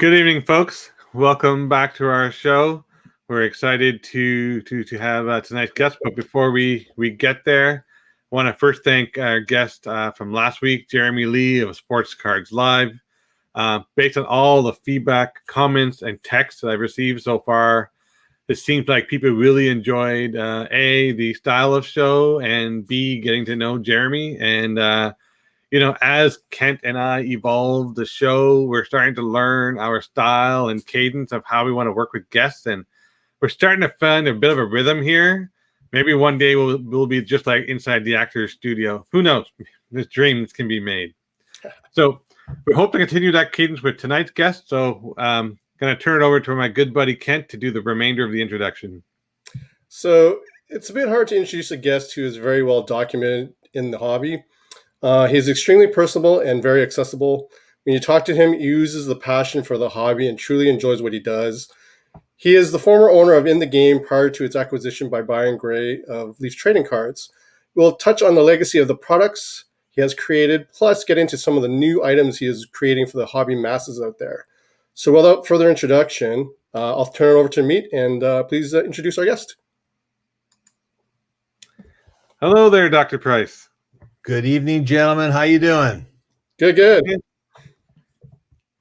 Good evening, folks. Welcome back to our show. We're excited to have tonight's guest, but before we get there, I want to first thank our guest from last week, Jeremy Lee of Sports Cards Live. Based on all the feedback, comments, and texts that I've received so far, it seems like people really enjoyed A, the style of show, and B, getting to know Jeremy. And as Kent and I evolve the show, we're starting to learn our style and cadence of how we want to work with guests, and we're starting to find a bit of a rhythm here. Maybe one day we'll be just like inside the actor's studio. Who knows? This dreams can be made. So we hope to continue that cadence with tonight's guest. So I'm going to turn it over to my good buddy Kent to do the remainder of the introduction. So it's a bit hard to introduce a guest who is very well documented in the hobby. He's extremely personable and very accessible. When you talk to him, he uses the passion for the hobby and truly enjoys what he does. He is the former owner of In the Game prior to its acquisition by Byron Gray of Leaf Trading Cards. We'll touch on the legacy of the products he has created, plus get into some of the new items he is creating for the hobby masses out there. So without further introduction, I'll turn it over to Meet, and please introduce our guest. Hello there, Dr. Price. Good evening, gentlemen. How you doing? Good.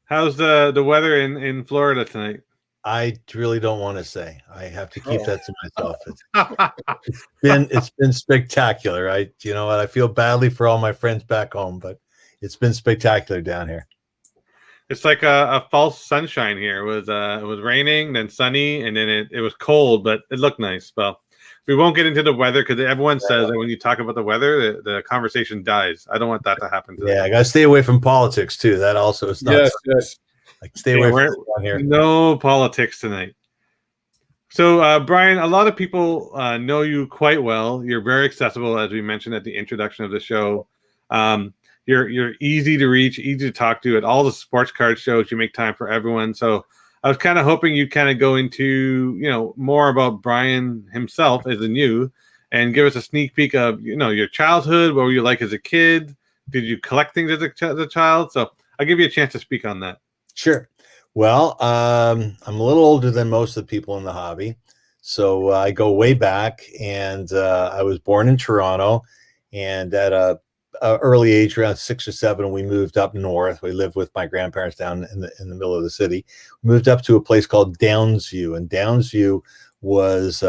How's the weather in Florida tonight? I really don't want to say. I have to keep that to myself. It's been spectacular. I feel badly for all my friends back home, but it's been spectacular down here. It's like a false sunshine here. It was raining, then sunny, and then it was cold, but it looked nice. Well, we won't get into the weather because everyone says that when you talk about the weather, the conversation dies. I don't want that to happen today. Yeah, I got to stay away from politics too. That also is not. Yes. Like stay away from down here. No politics tonight. So, Brian, a lot of people know you quite well. You're very accessible, as we mentioned at the introduction of the show. You're easy to reach, easy to talk to. At all the sports card shows, you make time for everyone. So I was kind of hoping you'd kind of go into, more about Brian himself as in you and give us a sneak peek of, your childhood. What were you like as a kid? Did you collect things as a child? So I'll give you a chance to speak on that. Sure. Well, I'm a little older than most of the people in the hobby. So I go way back, and I was born in Toronto, and at a early age, around 6 or 7, we moved up north. We lived with my grandparents down in the middle of the city. We moved up to a place called Downsview, and Downsview was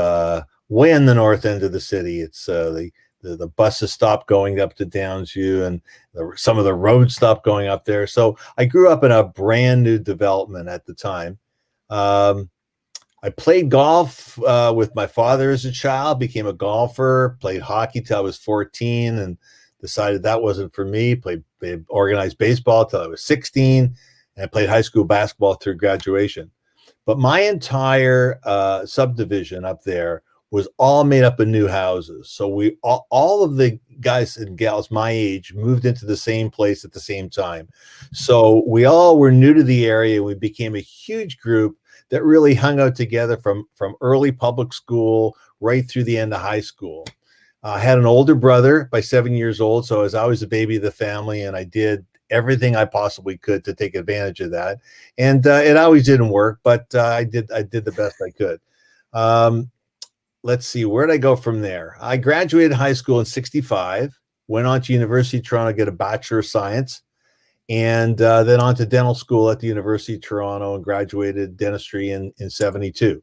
way in the north end of the city. It's the buses stopped going up to Downsview, and some of the roads stopped going up there. So I grew up in a brand new development at the time. I played golf with my father as a child, became a golfer, played hockey till I was 14, and decided that wasn't for me. Played organized baseball till I was 16, and I played high school basketball through graduation. But my entire subdivision up there was all made up of new houses. So we all of the guys and gals my age moved into the same place at the same time. So we all were new to the area. We became a huge group that really hung out together from early public school right through the end of high school. I had an older brother by 7 years old, so I was always the baby of the family, and I did everything I possibly could to take advantage of that. And it always didn't work, but I did the best I could. Let's see, where did I go from there? I graduated high school in 65, went on to University of Toronto to get a Bachelor of Science, and then on to dental school at the University of Toronto and graduated dentistry in 72.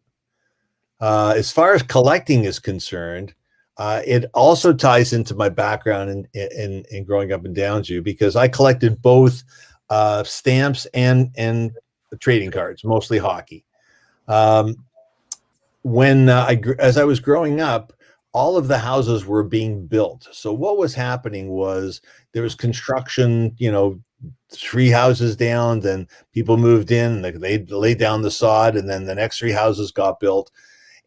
As far as collecting is concerned, it also ties into my background in growing up in Downsview, because I collected both stamps and trading cards, mostly hockey. As I was growing up, all of the houses were being built. So what was happening was there was construction, 3 houses down, then people moved in, they laid down the sod, and then the next 3 houses got built.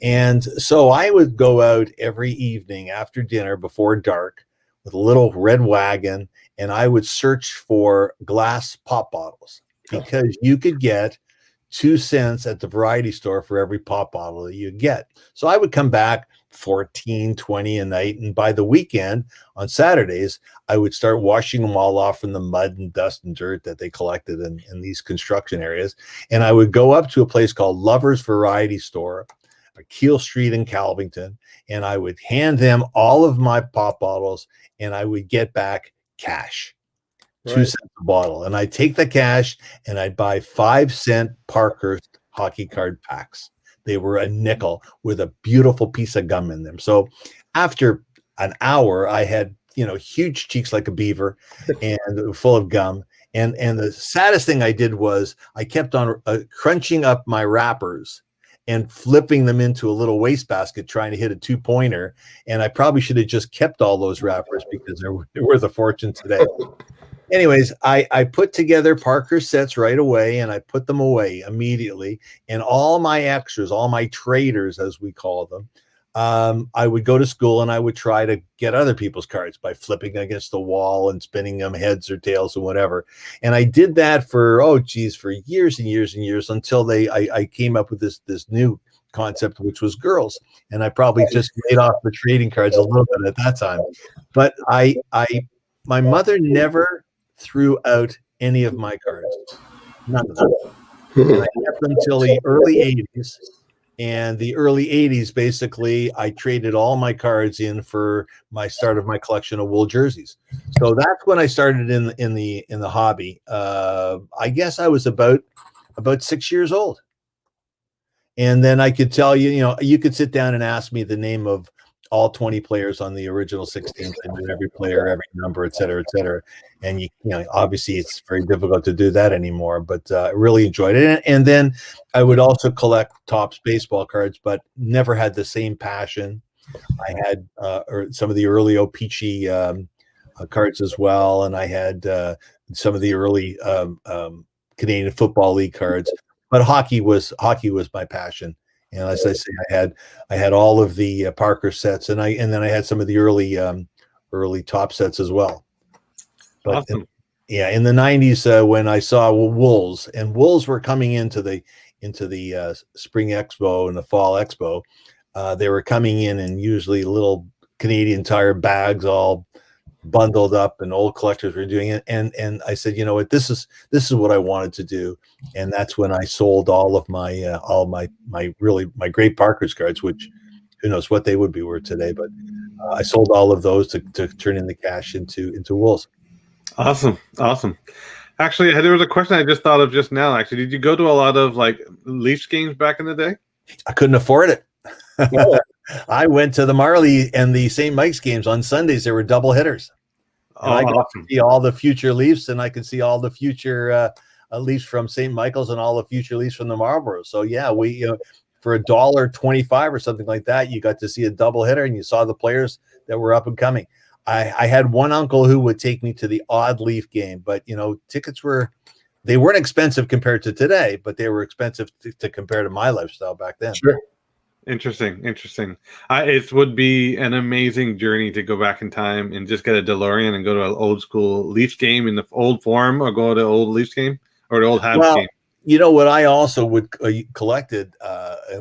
And so I would go out every evening after dinner before dark with a little red wagon, and I would search for glass pop bottles, because you could get 2 cents at the variety store for every pop bottle that you get. So I would come back 14, 20 a night. And by the weekend, on Saturdays, I would start washing them all off from the mud and dust and dirt that they collected in these construction areas. And I would go up to a place called Lover's Variety Store, Keel Street in Calvington, and I would hand them all of my pop bottles, and I would get back cash, 2 cents a bottle. And I'd take the cash and I'd buy 5-cent Parkhurst hockey card packs. They were a nickel with a beautiful piece of gum in them. So after an hour, I had, huge cheeks like a beaver and full of gum. And the saddest thing I did was I kept on crunching up my wrappers and flipping them into a little wastebasket, trying to hit a 2-pointer. And I probably should have just kept all those wrappers because they're worth a fortune today. Anyways, I put together Parker sets right away, and I put them away immediately. And all my extras, all my traders, as we call them, I would go to school and I would try to get other people's cards by flipping against the wall and spinning them heads or tails or whatever. And I did that for years and years and years until I came up with this new concept, which was girls. And I probably just made off the trading cards a little bit at that time. But my mother never threw out any of my cards, none of them. And I kept them till the early 80s. And the early 80s, basically, I traded all my cards in for my start of my collection of wool jerseys. So that's when I started in the hobby. I guess I was about 6 years old. And then I could tell you, you could sit down and ask me the name of all 20 players on the original 16. I knew every player, every number, et cetera, et cetera. And obviously it's very difficult to do that anymore, but I really enjoyed it. And then I would also collect Topps baseball cards, but never had the same passion. I had some of the early O-Pee-Chee cards as well, and I had some of the early Canadian Football League cards. But hockey was my passion. And as I say, I had all of the Parker sets, and then I had some of the early Top sets as well. But awesome. In the 90s, when I saw Wolves, and Wolves were coming into the Spring Expo and the Fall Expo, they were coming in usually little Canadian Tire bags, all bundled up, and old collectors were doing it. And I said, you know what, this is what I wanted to do. And that's when I sold all of my great Parker's cards, which who knows what they would be worth today. But I sold all of those to turn in the cash into Wolves. Awesome. Actually, there was a question I just thought of just now. Actually, did you go to a lot of Leafs games back in the day? I couldn't afford it. I went to the Marley and the St. Mike's games on Sundays. There were double hitters. And I got to see all the future Leafs, and I could see all the future Leafs from St. Michael's and all the future Leafs from the Marlborough. So we for $1.25 or something like that, you got to see a double hitter, and you saw the players that were up and coming. I had one uncle who would take me to the odd Leaf game, but tickets weren't expensive compared to today, but they were expensive to compare to my lifestyle back then. Sure. Interesting. It would be an amazing journey to go back in time and just get a DeLorean and go to an old school Leafs game in the old form, or go to an old Leafs game or the old Habs game. What I also would collected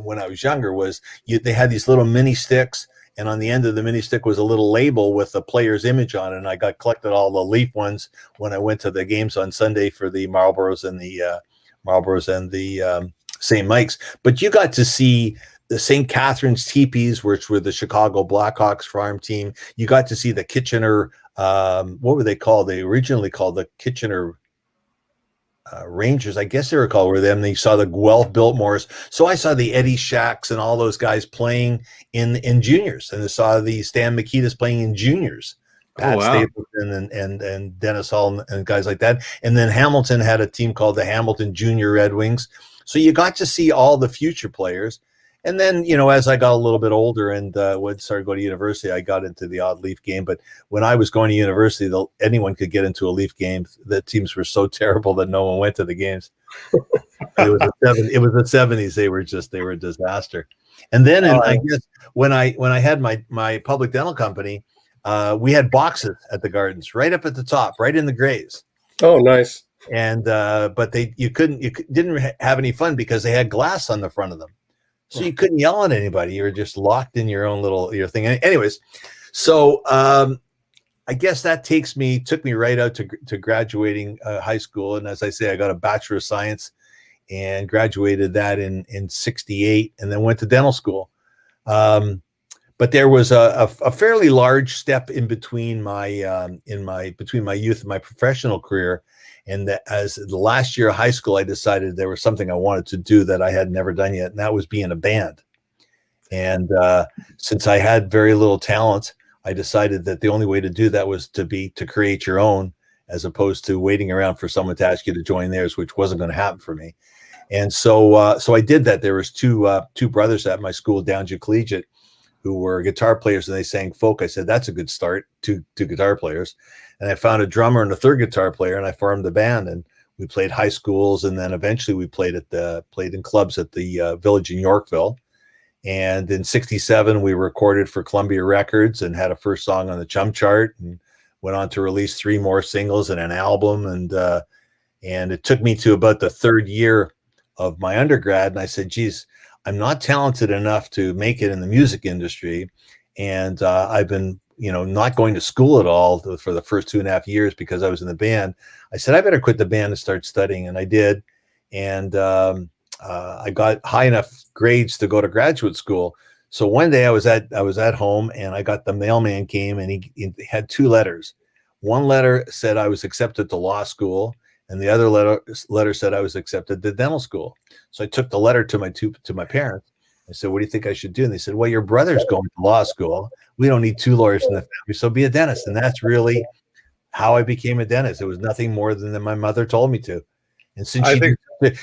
when I was younger was they had these little mini sticks, and on the end of the mini stick was a little label with the player's image on it. And I collected all the Leaf ones when I went to the games on Sunday for the Marlboroughs and the St. Mike's. But you got to see the St. Catharines Teepees, which were the Chicago Blackhawks farm team. You got to see the Kitchener, what were they called? They originally called the Kitchener Rangers, I guess they were called, were them. They saw the Guelph Biltmores. So I saw the Eddie Shacks and all those guys playing in juniors, and I saw the Stan Mikitas playing in juniors. Pat Stapleton and Dennis Hall and guys like that. And then Hamilton had a team called the Hamilton Junior Red Wings. So you got to see all the future players. And then, as I got a little bit older and started going to university, I got into the odd Leaf game. But when I was going to university, anyone could get into a Leaf game. The teams were so terrible that no one went to the games. It was the 70s. They were a disaster. And then I guess when I had my public dental company, we had boxes at the Gardens, right up at the top, right in the grays. Oh, nice. And but you didn't have any fun because they had glass on the front of them. So you couldn't yell at anybody. You were just locked in your own little your thing. Anyways, so I guess that took me right out to graduating high school. And as I say, I got a Bachelor of Science and graduated that in 68, and then went to dental school. But there was a fairly large step in between between my youth and my professional career. And that as the last year of high school, I decided there was something I wanted to do that I had never done yet, and that was be in a band. And since I had very little talent, I decided that the only way to do that was to create your own, as opposed to waiting around for someone to ask you to join theirs, which wasn't going to happen for me. And so I did that. There was two brothers at my school, Downview Collegiate, who were guitar players, and they sang folk. I said, that's a good start, two guitar players. And I found a drummer and a third guitar player, and I formed the band, and we played high schools. And then eventually we played in clubs at the Village in Yorkville. And in 67, we recorded for Columbia Records and had a first song on the Chum chart, and went on to release 3 more singles and an album. And it took me to about the 3rd year of my undergrad. And I said, geez, I'm not talented enough to make it in the music industry. And I've been, not going to school at all for the first 2.5 years because I was in the band. I said, I better quit the band and start studying. And I did. And I got high enough grades to go to graduate school. So one day I was at home, and I got the mailman came, and he had 2 letters. One letter said I was accepted to law school, and the other letter said I was accepted to dental school. So I took the letter to my parents. I said, what do you think I should do? And they said, well, your brother's going to law school. We don't need 2 lawyers in the family, so be a dentist. And that's really how I became a dentist. It was nothing more than that my mother told me to. And since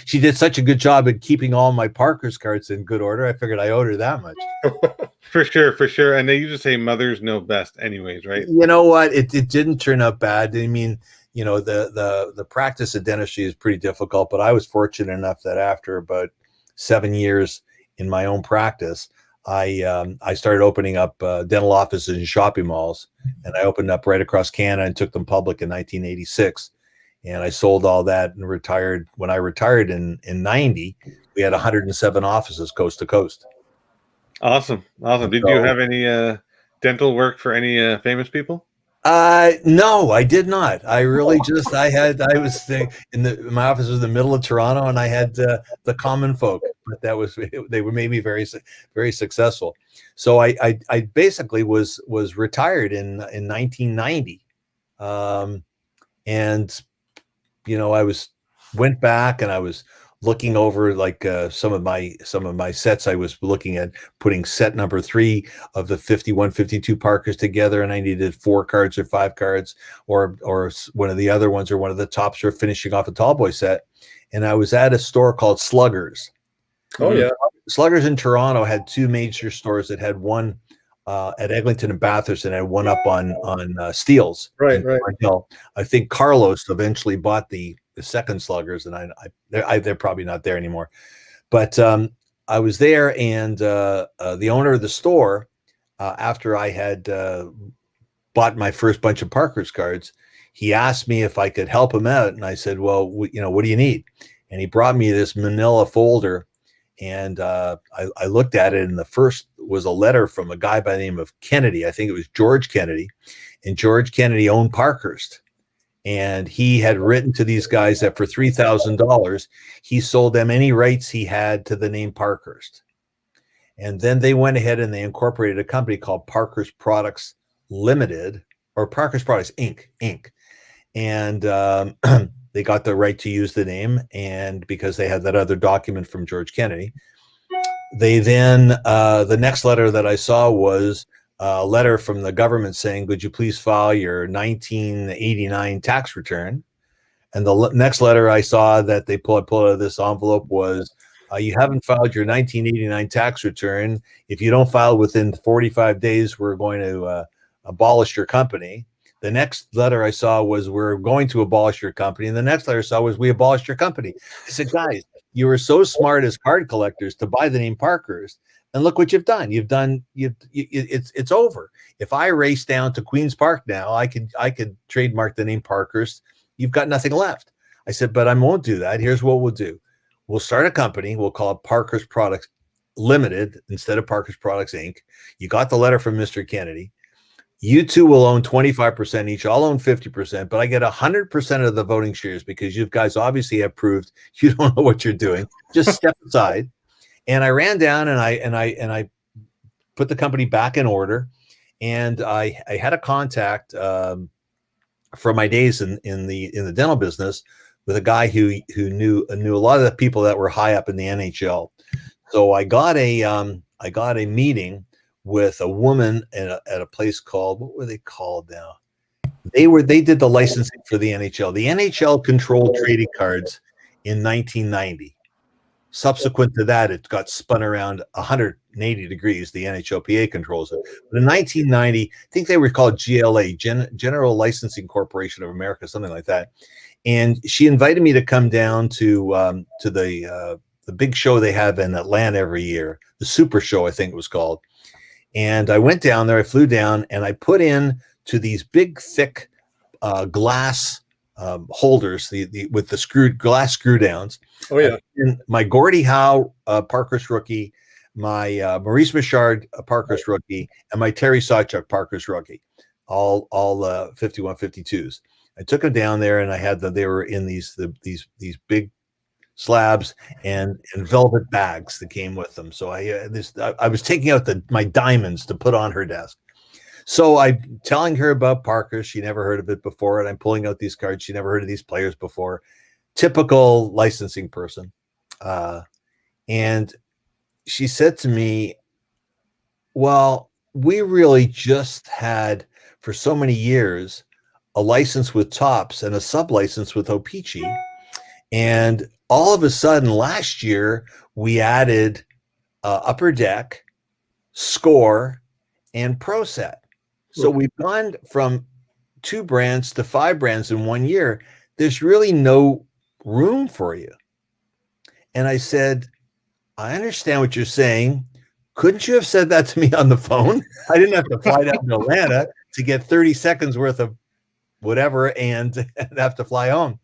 she did such a good job at keeping all my Parker's cards in good order, I figured I owed her that much. For sure. And they used to say mothers know best anyways, right? You know what? It didn't turn out bad. I mean, the practice of dentistry is pretty difficult, but I was fortunate enough that after about 7 years in my own practice, I started opening up dental offices in shopping malls, and I opened up right across Canada and took them public in 1986. And I sold all that and retired. When I retired in 90, we had 107 offices coast to coast. Awesome. Did you have any dental work for any famous people? No, I did not. I really my office was in the middle of Toronto, and I had the common folk, but they were maybe very, very successful. So I basically was retired in 1990. And I went back, and I was looking over some of my sets. I was looking at putting set number 3 of the 51, 52 Parkers together, and I needed 4 cards or 5 cards, or one of the other ones, or one of the tops, or finishing off a tall boy set. And I was at a store called Sluggers. Oh yeah, Sluggers in Toronto had 2 major stores. That had one at Eglinton and Bathurst, and had one up on Steeles. Right. I think Carlos eventually bought the second Sluggers, and they're probably not there anymore. But I was there, and the owner of the store, after I had bought my first bunch of Parker's cards, he asked me if I could help him out, and I said, well, what do you need? And he brought me this manila folder. And I looked at it, and the first was a letter from a guy by the name of Kennedy. I think it was George Kennedy. And George Kennedy owned Parkhurst. And he had written to these guys that for $3,000, he sold them any rights he had to the name Parkhurst. And then they went ahead and they incorporated a company called Parker's Products Limited, or Parker's Products Inc. And they got the right to use the name, and because they had that other document from George Kennedy, they then the next letter that I saw was a letter from the government saying, "Would you please file your 1989 tax return?" And the next letter I saw that they pulled out of this envelope was, "You haven't filed your 1989 tax return. If you don't file within 45 days, we're going to abolish your company." The next letter I saw was, "We're going to abolish your company." And the next letter I saw was, "We abolished your company." I said, "Guys, you were so smart as card collectors to buy the name Parkhurst, and look what you've done. It's over. If I race down to Queen's Park now, I could trademark the name Parkhurst. You've got nothing left." I said, "But I won't do that. Here's what we'll do. We'll start a company. We'll call it Parker's Products Limited instead of Parker's Products Inc. You got the letter from Mr. Kennedy. You two will own 25% each. I'll own 50%, but I get 100% of the voting shares because you guys obviously have proved you don't know what you're doing. Just step aside. And I ran down and I put the company back in order. And I had a contact from my days in the dental business with a guy who knew a lot of the people that were high up in the NHL. So I got a meeting with a woman at a place called, what were they called now? They did the licensing for the NHL. The NHL controlled trading cards in 1990. Subsequent to that, it got spun around 180 degrees. The NHLPA controls it. But in 1990, I think they were called GLA, General Licensing Corporation of America, something like that. And she invited me to come down to the big show they have in Atlanta every year, the Super Show, I think it was called. And I went down there. I flew down, and I put in to these big, thick glass holders, with the glass screw downs. Oh yeah. My Gordie Howe Parker's rookie, my Maurice Richard Parker's rookie, and my Terry Sawchuk Parker's rookie, all 51, 52s. I took them down there, and I had they were in these big slabs and velvet bags that came with them. So I was taking out my diamonds to put on her desk. So I'm telling her about Parker. She never heard of it before. And I'm pulling out these cards. She never heard of these players before. Typical licensing person. And she said to me, well, we really just had for so many years a license with Topps and a sub-license with O-Pee-Chee. And all of a sudden last year, we added Upper Deck, Score, and Pro Set. So we've gone from 2 brands to 5 brands in 1 year. There's really no room for you. And I said, I understand what you're saying. Couldn't you have said that to me on the phone? I didn't have to fly down to Atlanta to get 30 seconds worth of whatever and have to fly home.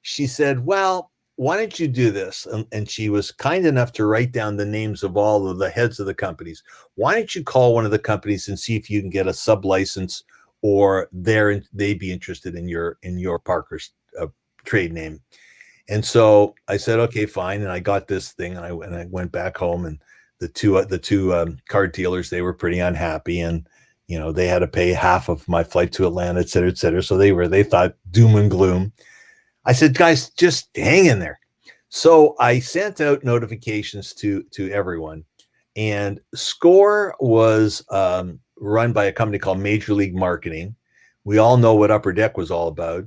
She said, well, why don't you do this? And she was kind enough to write down the names of all of the heads of the companies. Why don't you call one of the companies and see if you can get a sub license, or they'd be interested in your Parker's trade name. And so I said, okay, fine. And I got this thing, and I went back home, and the two card dealers, they were pretty unhappy, and they had to pay half of my flight to Atlanta, et cetera, et cetera. So they thought doom and gloom. I said, guys, just hang in there. So I sent out notifications to everyone, and Score was run by a company called Major League Marketing. We all know what Upper Deck was all about.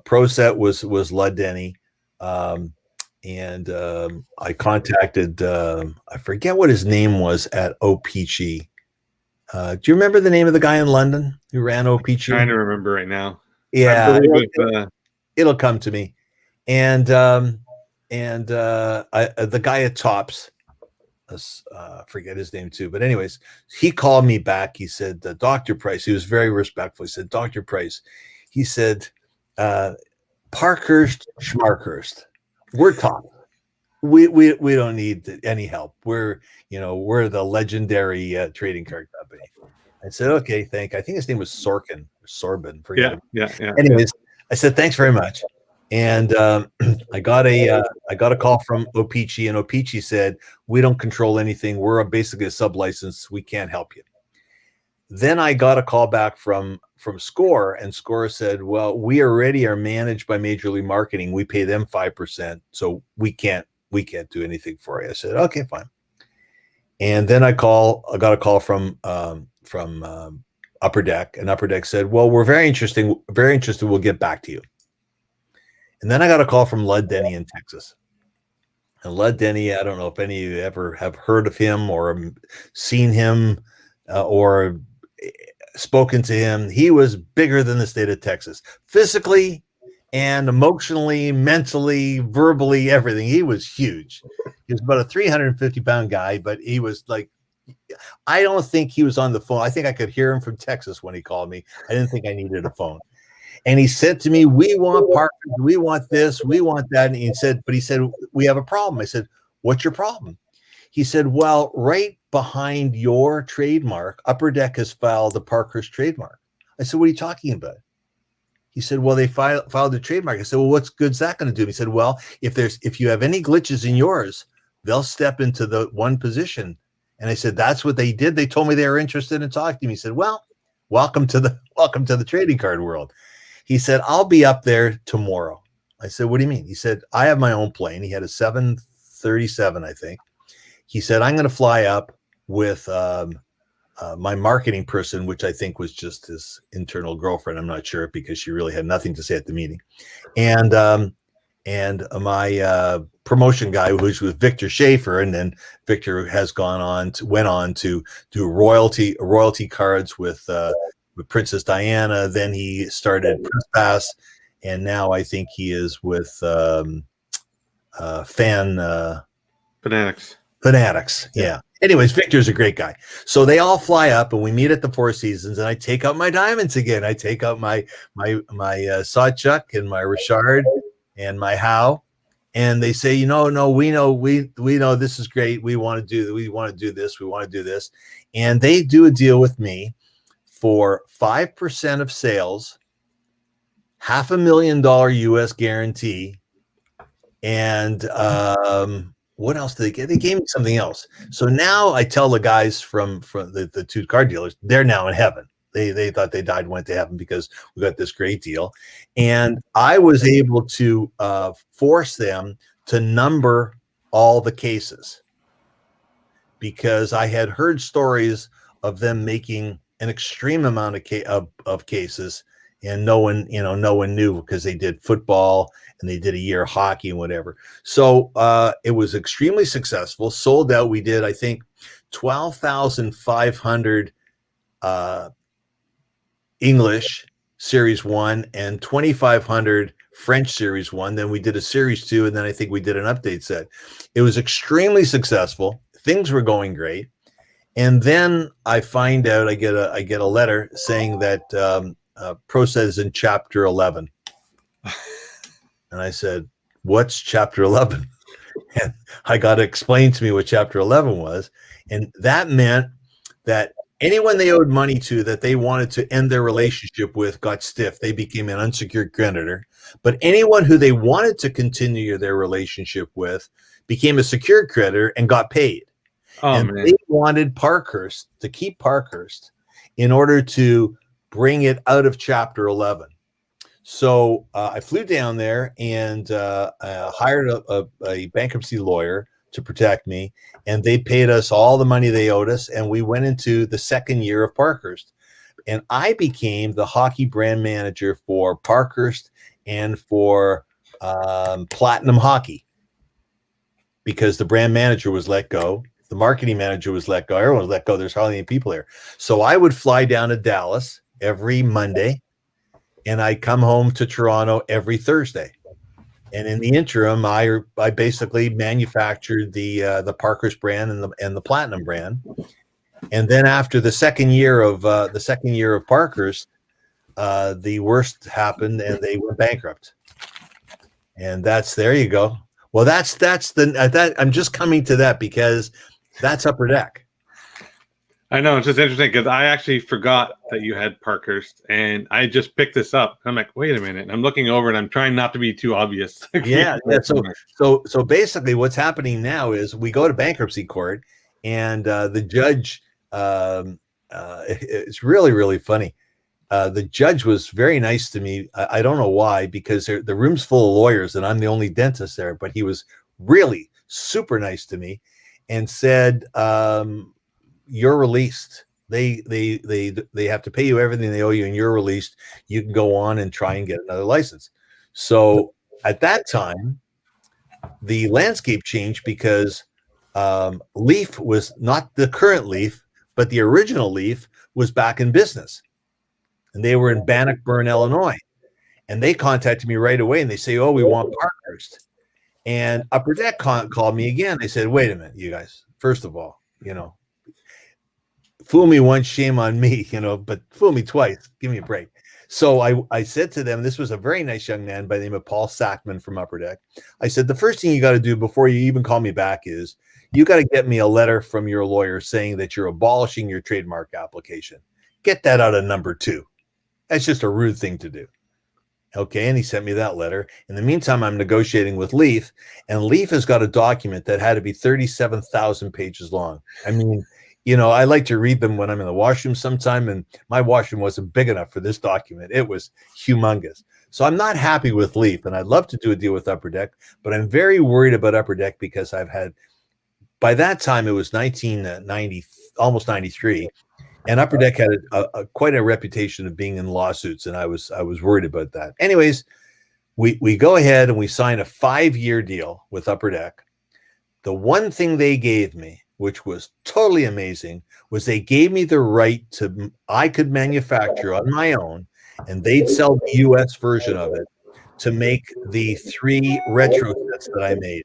Pro Set was Lud Denny. And I contacted, I forget what his name was at O-Pee-Chee. Do you remember the name of the guy in London who ran O-Pee-Chee? I'm trying to remember right now. Yeah. It'll come to me. And the guy at Topps, forget his name too, but anyways, he called me back. He said, Dr. Price, he was very respectful. He said, Dr. Price, he said, Parkhurst, Schmarkhurst, we're top. We don't need any help. We're the legendary trading card company. I said, okay, I think his name was Sorkin or Sorbin. Yeah. Anyways, I said, thanks very much. And I got a call from O-Pee-Chee, and O-Pee-Chee said, we don't control anything. We're basically a sub-license. We can't help you. Then I got a call back from Score, and Score said, well, we already are managed by Major League Marketing. We pay them 5%, so we can't do anything for you. I said, okay, fine. And then I got a call from Upper Deck, and Upper Deck said, well, we're very interested. We'll get back to you. And then I got a call from Lud Denny in Texas. And Lud Denny, I don't know if any of you ever have heard of him or seen him or spoken to him. He was bigger than the state of Texas, physically and emotionally, mentally, verbally, everything. He was huge. He was about a 350-pound guy, but he was like, I don't think he was on the phone. I think I could hear him from Texas when he called me. I didn't think I needed a phone. And he said to me, we want Parker, we want this, we want that. And he said, we have a problem. I said, what's your problem? He said, well, right behind your trademark, Upper Deck has filed the Parkhurst trademark. I said, what are you talking about? He said, well, they filed the trademark. I said, well, what's good's that going to do? He said, well, if you have any glitches in yours, they'll step into the one position. And I said, that's what they did. They told me they were interested in talking to me. He said, well, welcome to the trading card world. He said, I'll be up there tomorrow. I said, what do you mean? He said, I have my own plane. He had a 737, I think. He said, I'm going to fly up with my marketing person, which I think was just his internal girlfriend. I'm not sure, because she really had nothing to say at the meeting. And my promotion guy, which was Victor Schaefer, and then Victor went on to do royalty cards with Princess Diana. Then he started Press Pass, and now I think he is with Fanatics. Yeah. Anyways, Victor's a great guy. So they all fly up, and we meet at the Four Seasons, and I take out my diamonds again. I take out my Sawchuck and my Richard and my Howe, and they say, no, we know this is great. We want to do this. And they do a deal with me for 5% of sales, $500,000 US guarantee, and what else did they get? They gave me something else. So now I tell the guys from the two card dealers, they're now in heaven. They thought they died, went to heaven, because we got this great deal. And I was able to force them to number all the cases, because I had heard stories of them making an extreme amount of cases, and no one knew, because they did football and they did a year of hockey and whatever. So it was extremely successful. Sold out. We did, I think, 12,500 English Series 1 and 2,500 French Series 1. Then we did a Series 2, and then I think we did an update set. It was extremely successful. Things were going great. And then I find out, I get a letter saying that Prosa is in Chapter 11. And I said, what's Chapter 11? And I got to explain to me what Chapter 11 was. And that meant that anyone they owed money to that they wanted to end their relationship with got stiff. They became an unsecured creditor. But anyone who they wanted to continue their relationship with became a secured creditor and got paid. And they wanted Parkhurst to keep Parkhurst in order to bring it out of Chapter 11. So I flew down there and hired a bankruptcy lawyer to protect me, and they paid us all the money they owed us, and we went into the second year of Parkhurst. And I became the hockey brand manager for Parkhurst and for Platinum Hockey, because the brand manager was let go. The marketing manager was let go. Everyone was let go. There's hardly any people there. So I would fly down to Dallas every Monday, and I come home to Toronto every Thursday. And in the interim, I basically manufactured the Parkhurst brand and the Platinum brand. And then after the second year of Parkhurst, the worst happened, and they went bankrupt. And there you go. Well, that's I'm just coming to that because that's Upper Deck. I know, it's just interesting because I actually forgot that you had Parkhurst, and I just picked this up. I'm like, wait a minute. And I'm looking over, and I'm trying not to be too obvious. Yeah. So basically, what's happening now is we go to bankruptcy court, and the judge. It's really, really funny. The judge was very nice to me. I don't know why, because the room's full of lawyers, and I'm the only dentist there. But he was really super nice to me, and said, you're released. They have to pay you everything they owe you, and you're released. You can go on and try and get another license. So at that time, the landscape changed because Leaf was not the current Leaf, but the original Leaf was back in business, and they were in Bannockburn, Illinois. And they contacted me right away, and they say, "Oh, we want Parkhurst." And Upper Deck called me again. They said, "Wait a minute, you guys. First of all, fool me once, shame on me, but fool me twice. Give me a break." So I said to them, this was a very nice young man by the name of Paul Sackman from Upper Deck. I said, the first thing you got to do before you even call me back is you got to get me a letter from your lawyer saying that you're abolishing your trademark application. Get that out of number 2. That's just a rude thing to do. Okay, and he sent me that letter. In the meantime, I'm negotiating with Leaf, and Leaf has got a document that had to be 37,000 pages long. I mean, I like to read them when I'm in the washroom sometime, and my washroom wasn't big enough for this document. It was humongous. So I'm not happy with Leaf, and I'd love to do a deal with Upper Deck, but I'm very worried about Upper Deck because by that time, it was 1990, almost 93. And Upper Deck had quite a reputation of being in lawsuits, and I was worried about that. Anyways, we go ahead and we sign a 5-year deal with Upper Deck. The one thing they gave me, which was totally amazing, was they gave me the right I could manufacture on my own, and they'd sell the U.S. version of it to make the 3 retro sets that I made: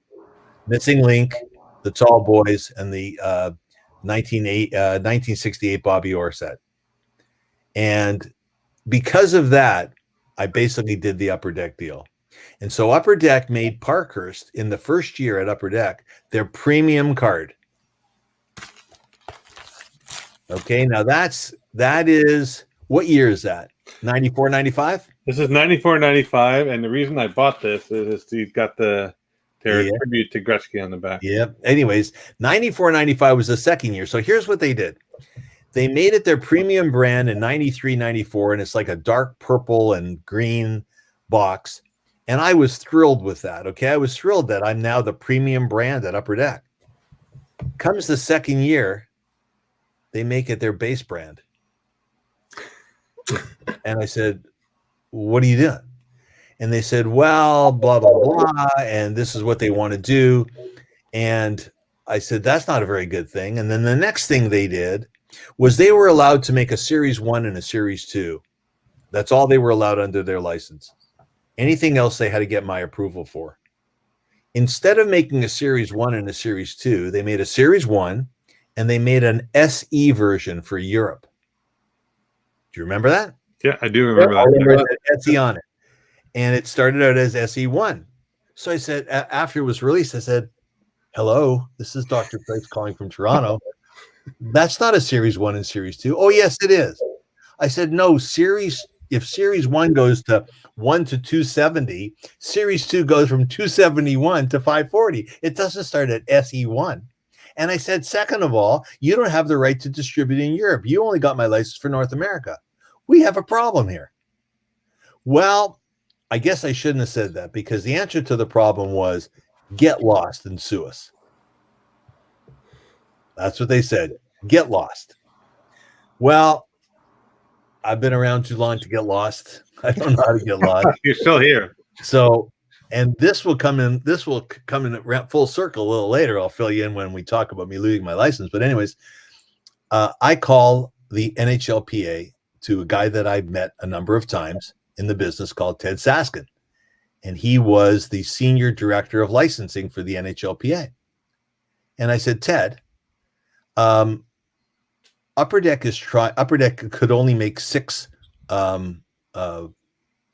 Missing Link, the Tall Boys, and the 1968 Bobby Orr set. And because of that, I basically did the Upper Deck deal. And so Upper Deck made Parkhurst in the first year at Upper Deck their premium card. Okay, now that is, what year is that? 94, 95? This is 94, 95, and the reason I bought this is he's got their tribute to Gretzky on the back. Yep. Anyways, 94, 95 was the second year. So here's what they did. They made it their premium brand in 93, 94, and it's like a dark purple and green box. And I was thrilled with that. Okay, I was thrilled that I'm now the premium brand at Upper Deck. Comes the second year, they make it their base brand. And I said, what are you doing? And they said, well, blah, blah, blah, and this is what they want to do. And I said, that's not a very good thing. And then the next thing they did was they were allowed to make a Series 1 and a Series 2. That's all they were allowed under their license. Anything else they had to get my approval for. Instead of making a Series 1 and a Series 2, they made a Series 1 and they made an SE version for Europe. Do you remember that? Yeah, I do remember that. I remember SE on it. And it started out as SE1. So I said, after it was released, I said, hello, this is Dr. Price calling from Toronto. That's not a Series 1 and Series 2. Oh, yes, it is. I said, no, if Series 1 goes to 1 to 270, Series 2 goes from 271 to 540. It doesn't start at SE1. And I said, second of all, you don't have the right to distribute in Europe. You only got my license for North America. We have a problem here. Well, I guess I shouldn't have said that, because the answer to the problem was get lost and sue us. That's what they said. Get lost. Well, I've been around too long to get lost. I don't know how to get lost. You're still here. So, and this will come in full circle a little later. I'll fill you in when we talk about me losing my license. But anyways, I call the NHLPA to a guy that I've met a number of times in the business called Ted Saskin. And he was the senior director of licensing for the NHLPA. And I said, Ted, Upper Deck could only make 6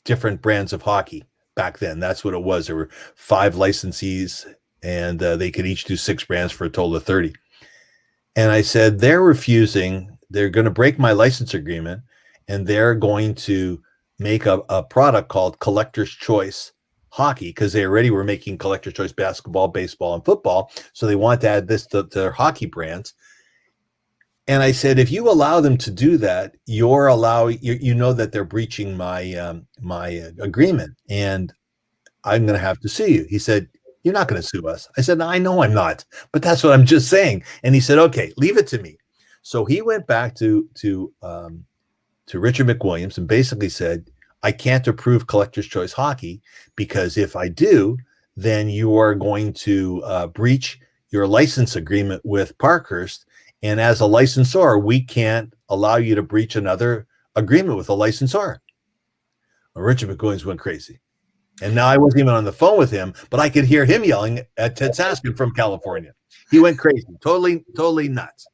different brands of hockey back then. That's what it was. There were 5 licensees, and they could each do 6 brands for a total of 30. And I said, they're refusing. They're going to break my license agreement, and they're going to make a product called Collector's Choice Hockey, because they already were making Collector's Choice basketball, baseball, and football. So they want to add this to their hockey brands. And I said, if you allow them to do that, you know that they're breaching my agreement, and I'm going to have to sue you. He said, you're not going to sue us. I said, no, I know I'm not, but that's what I'm just saying. And he said, okay, leave it to me. So he went back to Richard McWilliams and basically said, I can't approve Collector's Choice Hockey, because if I do, then you are going to breach your license agreement with Parkhurst. And as a licensor, we can't allow you to breach another agreement with a licensor. Well, Richard McWilliams went crazy. And now I wasn't even on the phone with him, but I could hear him yelling at Ted Saskin from California. He went crazy, totally nuts.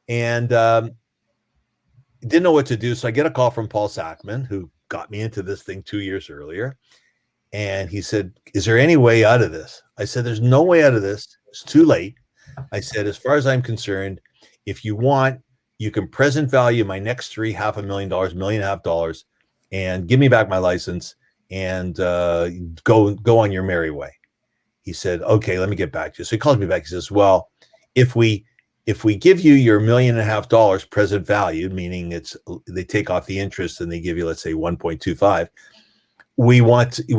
And didn't know what to do. So I get a call from Paul Sackman, who got me into this thing 2 years earlier. And he said, is there any way out of this? I said, there's no way out of this. It's too late. I said, as far as I'm concerned, if you want, you can present value my next three $500,000, $1.5 million, and give me back my license and go on your merry way. He said, okay, let me get back to you. So he calls me back. He says, well, if we give you your $1.5 million present value, meaning they take off the interest and they give you, let's say, 1.25, we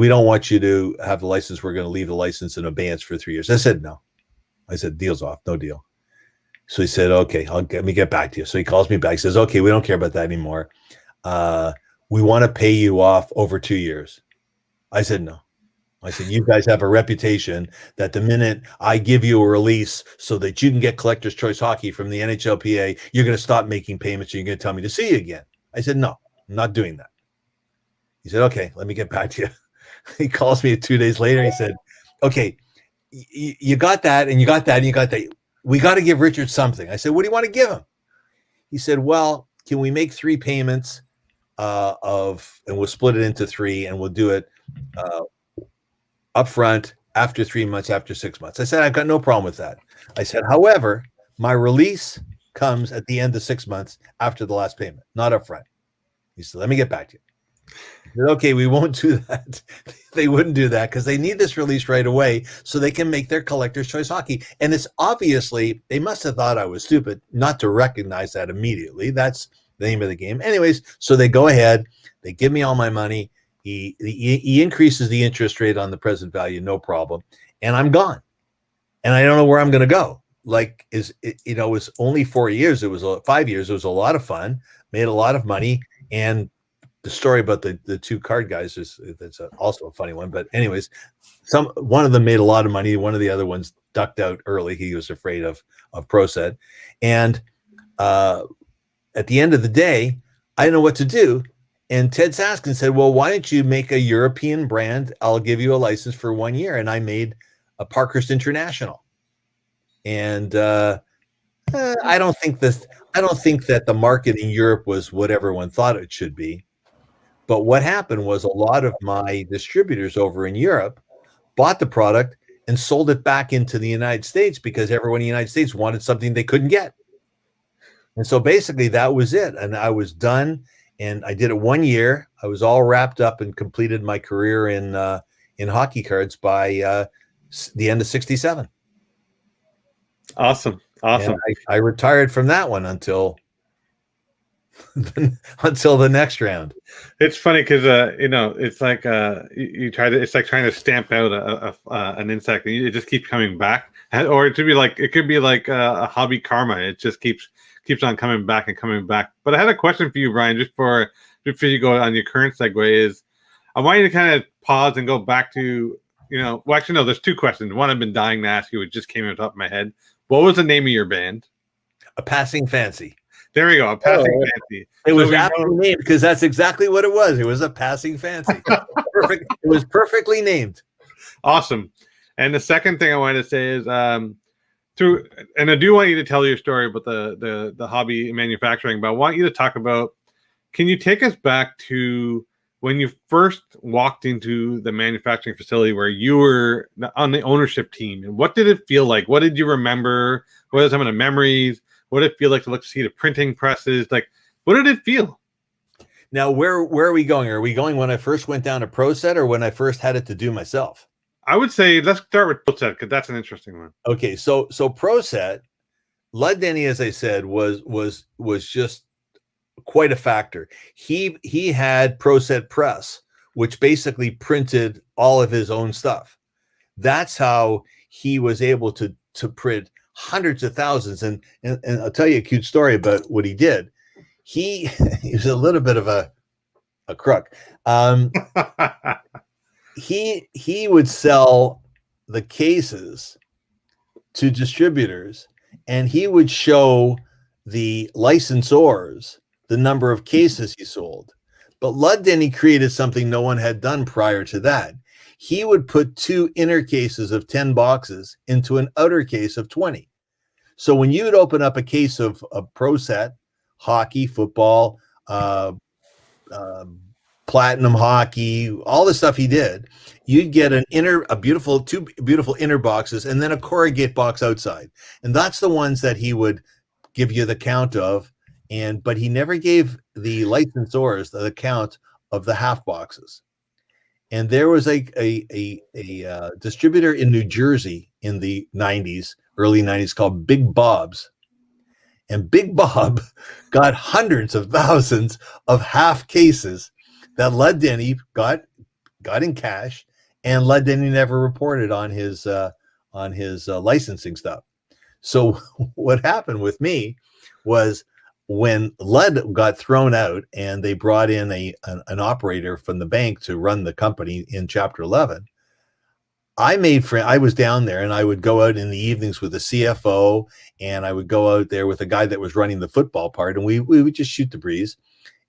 don't want you to have the license. We're going to leave the license in abeyance for 3 years. I said, no. I said, deal's off, no deal. So he said, okay, let me get back to you. So he calls me back. He says, okay, we don't care about that anymore. We want to pay you off over 2 years. I said, no. I said, you guys have a reputation that the minute I give you a release so that you can get Collector's Choice Hockey from the NHLPA, you're going to stop making payments and you're going to tell me to see you again. I said, no, I'm not doing that. He said, okay, let me get back to you. He calls me 2 days later. He said, okay, you got that and you got that and you got that. We got to give Richard something. I said, what do you want to give him? He said, well, can we make 3 payments and we'll split it into 3 and we'll do it up front after 3 months, after 6 months. I said, I've got no problem with that. I said, however, my release comes at the end of 6 months after the last payment, not up front. He said, let me get back to you. I said, okay, we won't do that. They wouldn't do that because they need this release right away so they can make their Collector's Choice Hockey. And it's obviously, they must have thought I was stupid not to recognize that immediately. That's the name of the game. Anyways, so they go ahead, they give me all my money. He increases the interest rate on the present value, no problem. And I'm gone. And I don't know where I'm going to go. Like, it was only 4 years. It was 5 years. It was a lot of fun, made a lot of money. And the story about the 2 card guys that's also a funny one. But anyways, one of them made a lot of money. One of the other ones ducked out early. He was afraid of ProSet. And at the end of the day, I didn't know what to do. And Ted Saskin said, well, why don't you make a European brand? I'll give you a license for 1 year. And I made a Parkhurst International. And I don't think that the market in Europe was what everyone thought it should be. But what happened was a lot of my distributors over in Europe bought the product and sold it back into the United States because everyone in the United States wanted something they couldn't get. And so basically that was it. And I was done. And I did it 1 year. I was all wrapped up and completed my career in hockey cards by the end of '67. Awesome. And I retired from that one until the next round. It's funny because it's like it's like trying to stamp out an insect, and it just keeps coming back. Or it could be like a hobby karma. It just keeps on coming back and coming back. But I had a question for you, Brian, just before you go on your current segue. Is I want you to kind of pause and go back to well, actually no, there's 2 questions. One I've been dying to ask you. It just came on top of my head. What was the name of your band? A Passing Fancy. There we go. A Passing Fancy. It was aptly named because that's exactly what it was. It was a Passing Fancy. Perfect. It was perfectly named. Awesome. And the second thing I wanted to say is, and I do want you to tell your story about the hobby manufacturing, but I want you to talk about, can you take us back to when you first walked into the manufacturing facility where you were on the ownership team, and what did it feel like? What did you remember? What are some of the memories? What did it feel like to see the printing presses? Like, what did it feel? Now, where are we going? Are we going when I first went down to ProSet or when I first had it to do myself? I would say let's start with ProSet because that's an interesting one. Okay, so ProSet, Lud Denny, as I said, was just quite a factor. He had ProSet Press, which basically printed all of his own stuff. That's how he was able to print hundreds of thousands. And I'll tell you a cute story about what he did. He was a little bit of a crook. He would sell the cases to distributors, and he would show the licensors the number of cases he sold. But Lud Denny created something no one had done prior to that. He would put 2 inner cases of 10 boxes into an outer case of 20. So when you would open up a case of ProSet, hockey, football, platinum hockey, all the stuff he did, you'd get two beautiful inner boxes and then a corrugate box outside. And that's the ones that he would give you the count of. But he never gave the licensors the count of the half boxes. And there was a distributor in New Jersey in the 90s, early 90s, called Big Bob's. And Big Bob got hundreds of thousands of half cases that Lud Denny got in cash, and Lud Denny never reported on his licensing stuff. So what happened with me was, when Lud got thrown out and they brought in an operator from the bank to run the company in Chapter 11, I was down there, and I would go out in the evenings with the CFO, and I would go out there with a guy that was running the football part, and we would just shoot the breeze.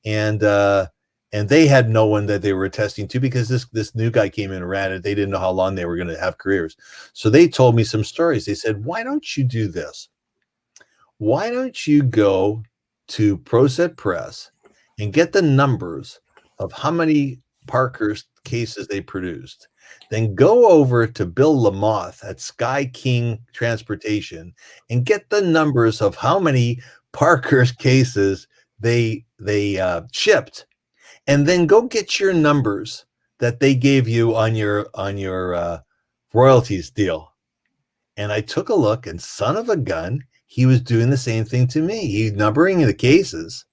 And they had no one that they were attesting to, because this new guy came in and ran it. They didn't know how long they were going to have careers. So they told me some stories. They said, why don't you do this? Why don't you go to ProSet Press and get the numbers of how many Parker's cases they produced? Then go over to Bill Lamoth at Sky King Transportation and get the numbers of how many Parker's cases they shipped. And then go get your numbers that they gave you on your royalties deal. And I took a look, and son of a gun, he was doing the same thing to me. He's numbering the cases,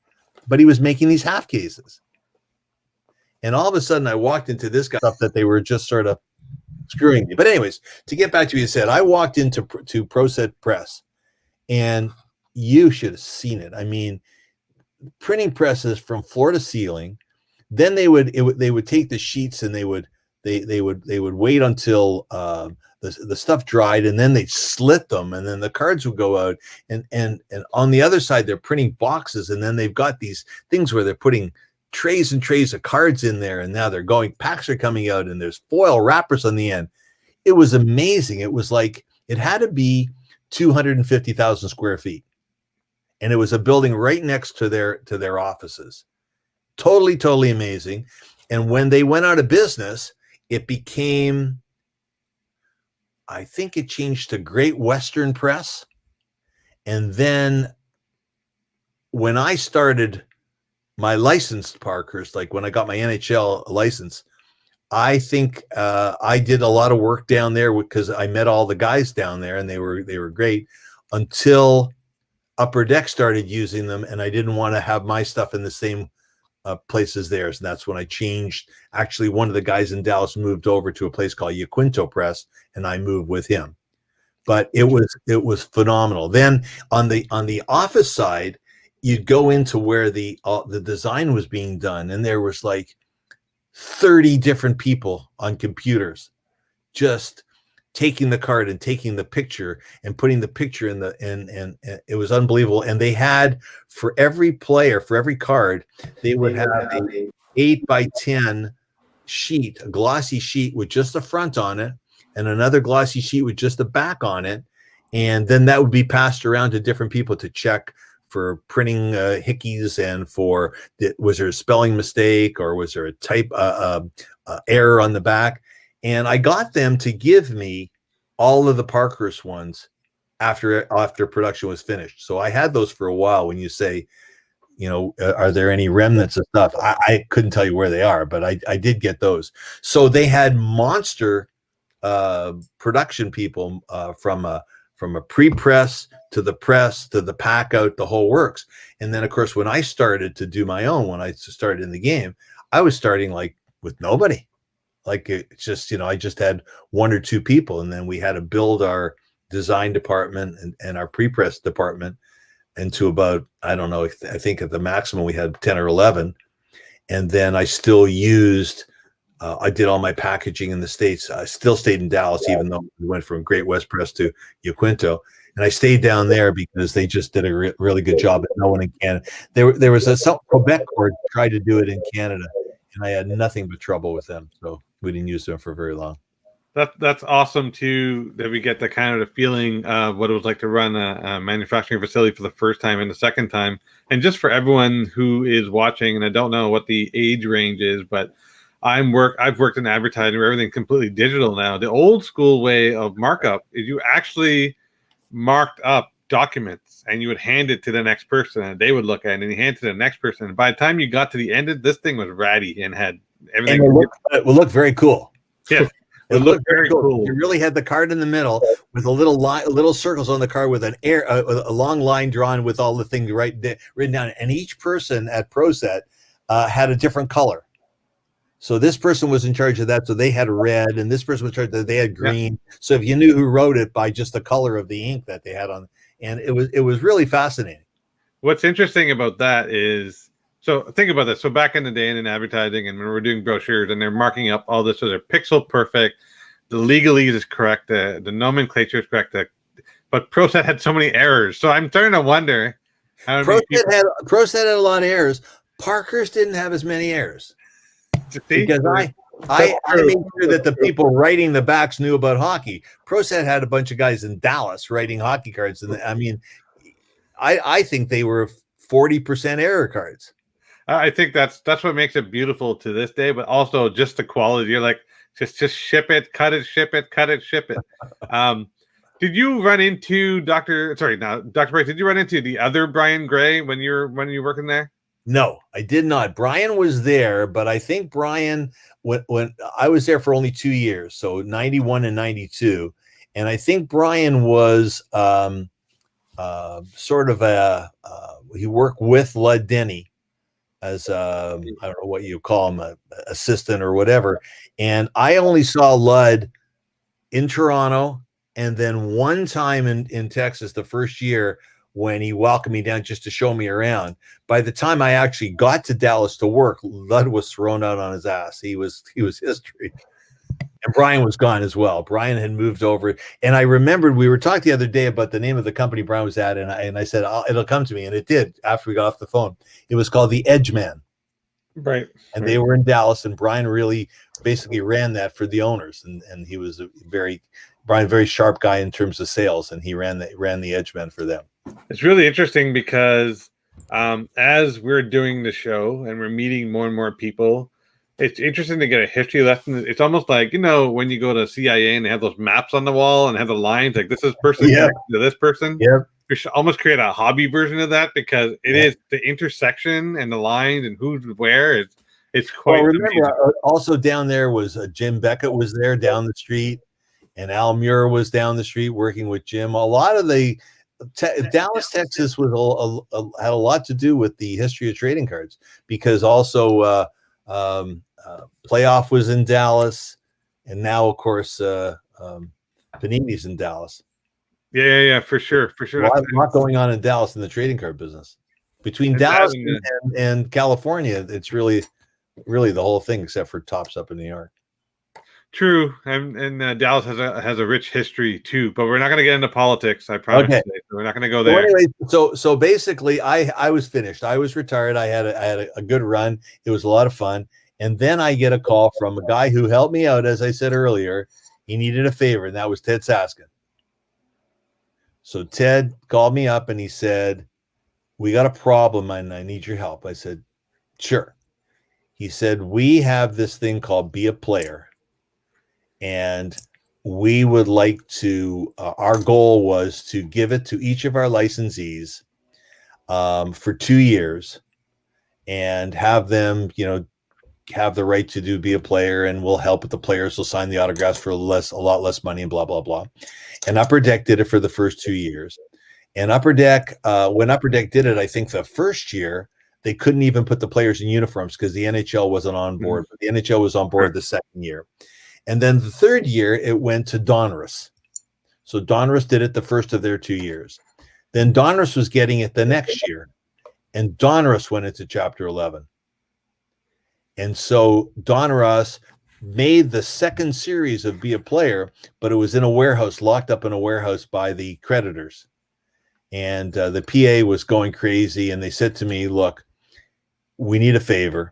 but he was making these half cases. And all of a sudden I walked into this guy stuff that they were just sort of screwing me. But anyways, to get back to what you said, I walked into ProSet Press, and you should have seen it. I mean, printing presses from floor to ceiling. Then they would take the sheets, and they would wait until the stuff dried, and then they'd slit them, and then the cards would go out, and on the other side they're printing boxes, and then they've got these things where they're putting trays and trays of cards in there, and now packs are coming out, and there's foil wrappers on the end. It was amazing. It was like, it had to be 250,000 square feet, and it was a building right next to their offices. Totally amazing. And when they went out of business, it became, I think it changed to Great Western Press. And then when I started my licensed Parkers, like when I got my NHL license, I think I did a lot of work down there because I met all the guys down there, and they were great, until Upper Deck started using them, and I didn't want to have my stuff in the same place as theirs. And that's when I changed. Actually, one of the guys in Dallas moved over to a place called Yaquinto Press, and I moved with him. But it was phenomenal. Then on the office side, you'd go into where the design was being done, and there was like 30 different people on computers just taking the card and taking the picture and putting the picture in and it was unbelievable. And they had, for every player, for every card, they would have a 8x10 sheet, a glossy sheet with just the front on it, and another glossy sheet with just the back on it. And then that would be passed around to different people to check for printing hickeys, and for was there a spelling mistake, or was there a type error on the back. And I got them to give me all of the Parkhurst ones after production was finished. So I had those for a while. When you say, are there any remnants of stuff? I couldn't tell you where they are, but I did get those. So they had monster production people from a pre-press to the press to the pack out, the whole works. And then, of course, when I started to do my own, when I started in the game, I was starting like with nobody. Like, it's just, I just had one or two people, and then we had to build our design department and our pre-press department into about, I don't know, I think at the maximum we had 10 or 11. And then I still used, I did all my packaging in the States. I still stayed in Dallas, even though we went from Great West Press to Yaquinto. And I stayed down there because they just did a really good job. No one in Canada. There was a Quebec court tried to do it in Canada, and I had nothing but trouble with them. So we didn't use them for very long. That's awesome too, that we get the kind of the feeling of what it was like to run a manufacturing facility for the first time and the second time. And just for everyone who is watching, and I don't know what the age range is, but I've worked in advertising where everything's completely digital now. The old school way of markup is you actually marked up documents and you would hand it to the next person and they would look at it and you hand it to the next person. And by the time you got to the end of this thing was ratty and had everything. And it would look very cool. Yeah. It looked very cool. You really had the card in the middle with a little circles on the card with a long line drawn with all the things written down. And each person at ProSet had a different color. So this person was in charge of that, so they had red, and this person was in charge of that, they had green. Yeah. So if you knew who wrote it by just the color of the ink that they had on, and it was really fascinating. What's interesting about that is, so think about this. So back in the day in advertising, and when we're doing brochures, and they're marking up all this, so they're pixel perfect, the legalese is correct, the nomenclature is correct, but ProSet had so many errors. So I'm starting to wonder how ProSet had a lot of errors. Parker's didn't have as many errors. Because I made sure that the people writing the backs knew about hockey. ProSet had a bunch of guys in Dallas writing hockey cards, and I mean, I think they were 40% error cards. I think that's what makes it beautiful to this day, but also just the quality. You're like, just ship it, cut it, ship it, cut it, ship it. Did you run into Dr. Bray? Did you run into the other Brian Gray when you were working there? No, I did not. Brian was there, but I think Brian, when I was there for only 2 years, so 91 and 92, and I think Brian was sort of he worked with Lud Denny as I don't know what you call him, a assistant or whatever. And I only saw Lud in Toronto, and then one time in Texas the first year, when he welcomed me down just to show me around. By the time I actually got to Dallas to work, Lud was thrown out on his ass. He was history. And Brian was gone as well. Brian had moved over. And I remembered we were talking the other day about the name of the company Brian was at. And I said, it'll come to me. And it did after we got off the phone. It was called the Edge Man. Right. And they were in Dallas, and Brian really basically ran that for the owners. And he was very sharp guy in terms of sales. And he ran the Edge Man for them. It's really interesting because as we're doing the show and we're meeting more and more people, it's interesting to get a history lesson. It's almost like, when you go to CIA and they have those maps on the wall and have the lines like this is person connected to this person. Yeah. We should almost create a hobby version of that, because it is the intersection and the lines and who's where. It's quite. Well, remember, also down there was Jim Beckett was there down the street, and Al Muir was down the street working with Jim. A lot of the Dallas, Texas was had a lot to do with the history of trading cards, because also Playoff was in Dallas, and now of course Panini's in Dallas. Yeah, for sure. A lot going on in Dallas in the trading card business. Between Dallas and California, it's really the whole thing, except for Tops up in New York. True, and Dallas has a rich history too, but we're not going to get into politics. I promise. Okay. So we're not going to go there. So anyway, so basically, I was finished. I was retired. I had a good run. It was a lot of fun, and then I get a call from a guy who helped me out, as I said earlier. He needed a favor, and that was Ted Saskin. So Ted called me up and he said, "We got a problem, and I need your help." I said, "Sure." He said, "We have this thing called Be a Player. And we would like to, our goal was to give it to each of our licensees for 2 years and have them, have the right to Be a Player, and we'll help with the players. We'll sign the autographs for a lot less money and blah, blah, blah." And Upper Deck did it for the first 2 years. And Upper Deck, when Upper Deck did it, I think the first year, they couldn't even put the players in uniforms because the NHL wasn't on board. But the NHL was on board the second year. And then the third year, it went to Donruss. So Donruss did it the first of their 2 years. Then Donruss was getting it the next year. And Donruss went into Chapter 11. And so Donruss made the second series of Be a Player, but it was in a warehouse, locked up in a warehouse by the creditors. And the PA was going crazy. And they said to me, "Look, we need a favor.